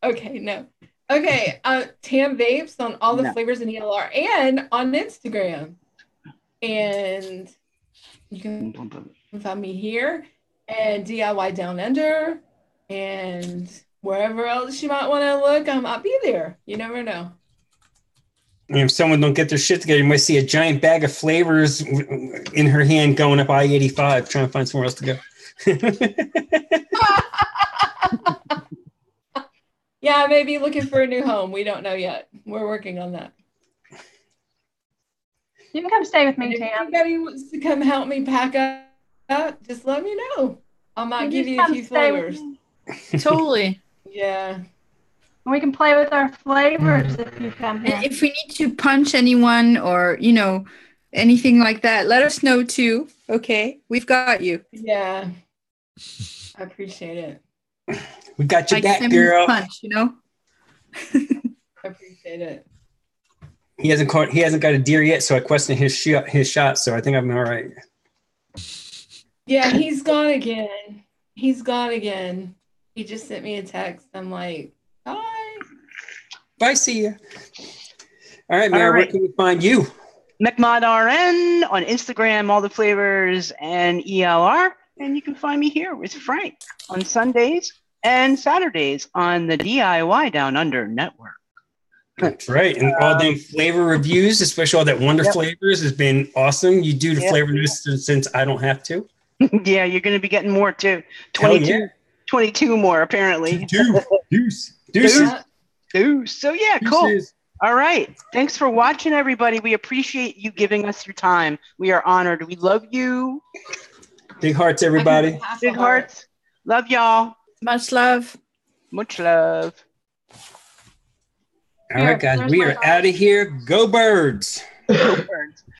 Okay, Tam Vapes on all the flavors in ELR and on Instagram. And you can find me here and DIY Down Under and wherever else you might want to look, I might be there. You never know. And if someone don't get their shit together, you might see a giant bag of flavors in her hand going up I-85, trying to find somewhere else to go. Yeah, maybe looking for a new home. We don't know yet. We're working on that. You can come stay with me, if Tam. anybody wants to come help me pack up, just let me know. I might give you a few flavors. Totally. Yeah. We can play with our flavors if you come here. And if we need to punch anyone or, anything like that, let us know too. Okay. We've got you. Yeah. I appreciate it. We got your back, girl. Punch, I appreciate it. He hasn't got a deer yet, so I question his shot, so I think I'm all right. Yeah, he's gone again. He just sent me a text. I'm like, bye. Bye, see ya. All right, Mary, where can we find you? McModRN on Instagram, all the flavors, and ELR. And you can find me here with Frank on Sundays and Saturdays on the DIY Down Under Network. That's right. And all them flavor reviews, especially all that Wonder flavors, has been awesome. You do the flavor news since I don't have to. Yeah, you're going to be getting more too. 22 more, apparently. Deuce. So, yeah, cool. All right. Thanks for watching, everybody. We appreciate you giving us your time. We are honored. We love you. Big hearts, everybody. Big hearts. Love y'all. Much love. Much love. All right, guys. We are out of here. Go Birds. Go Birds.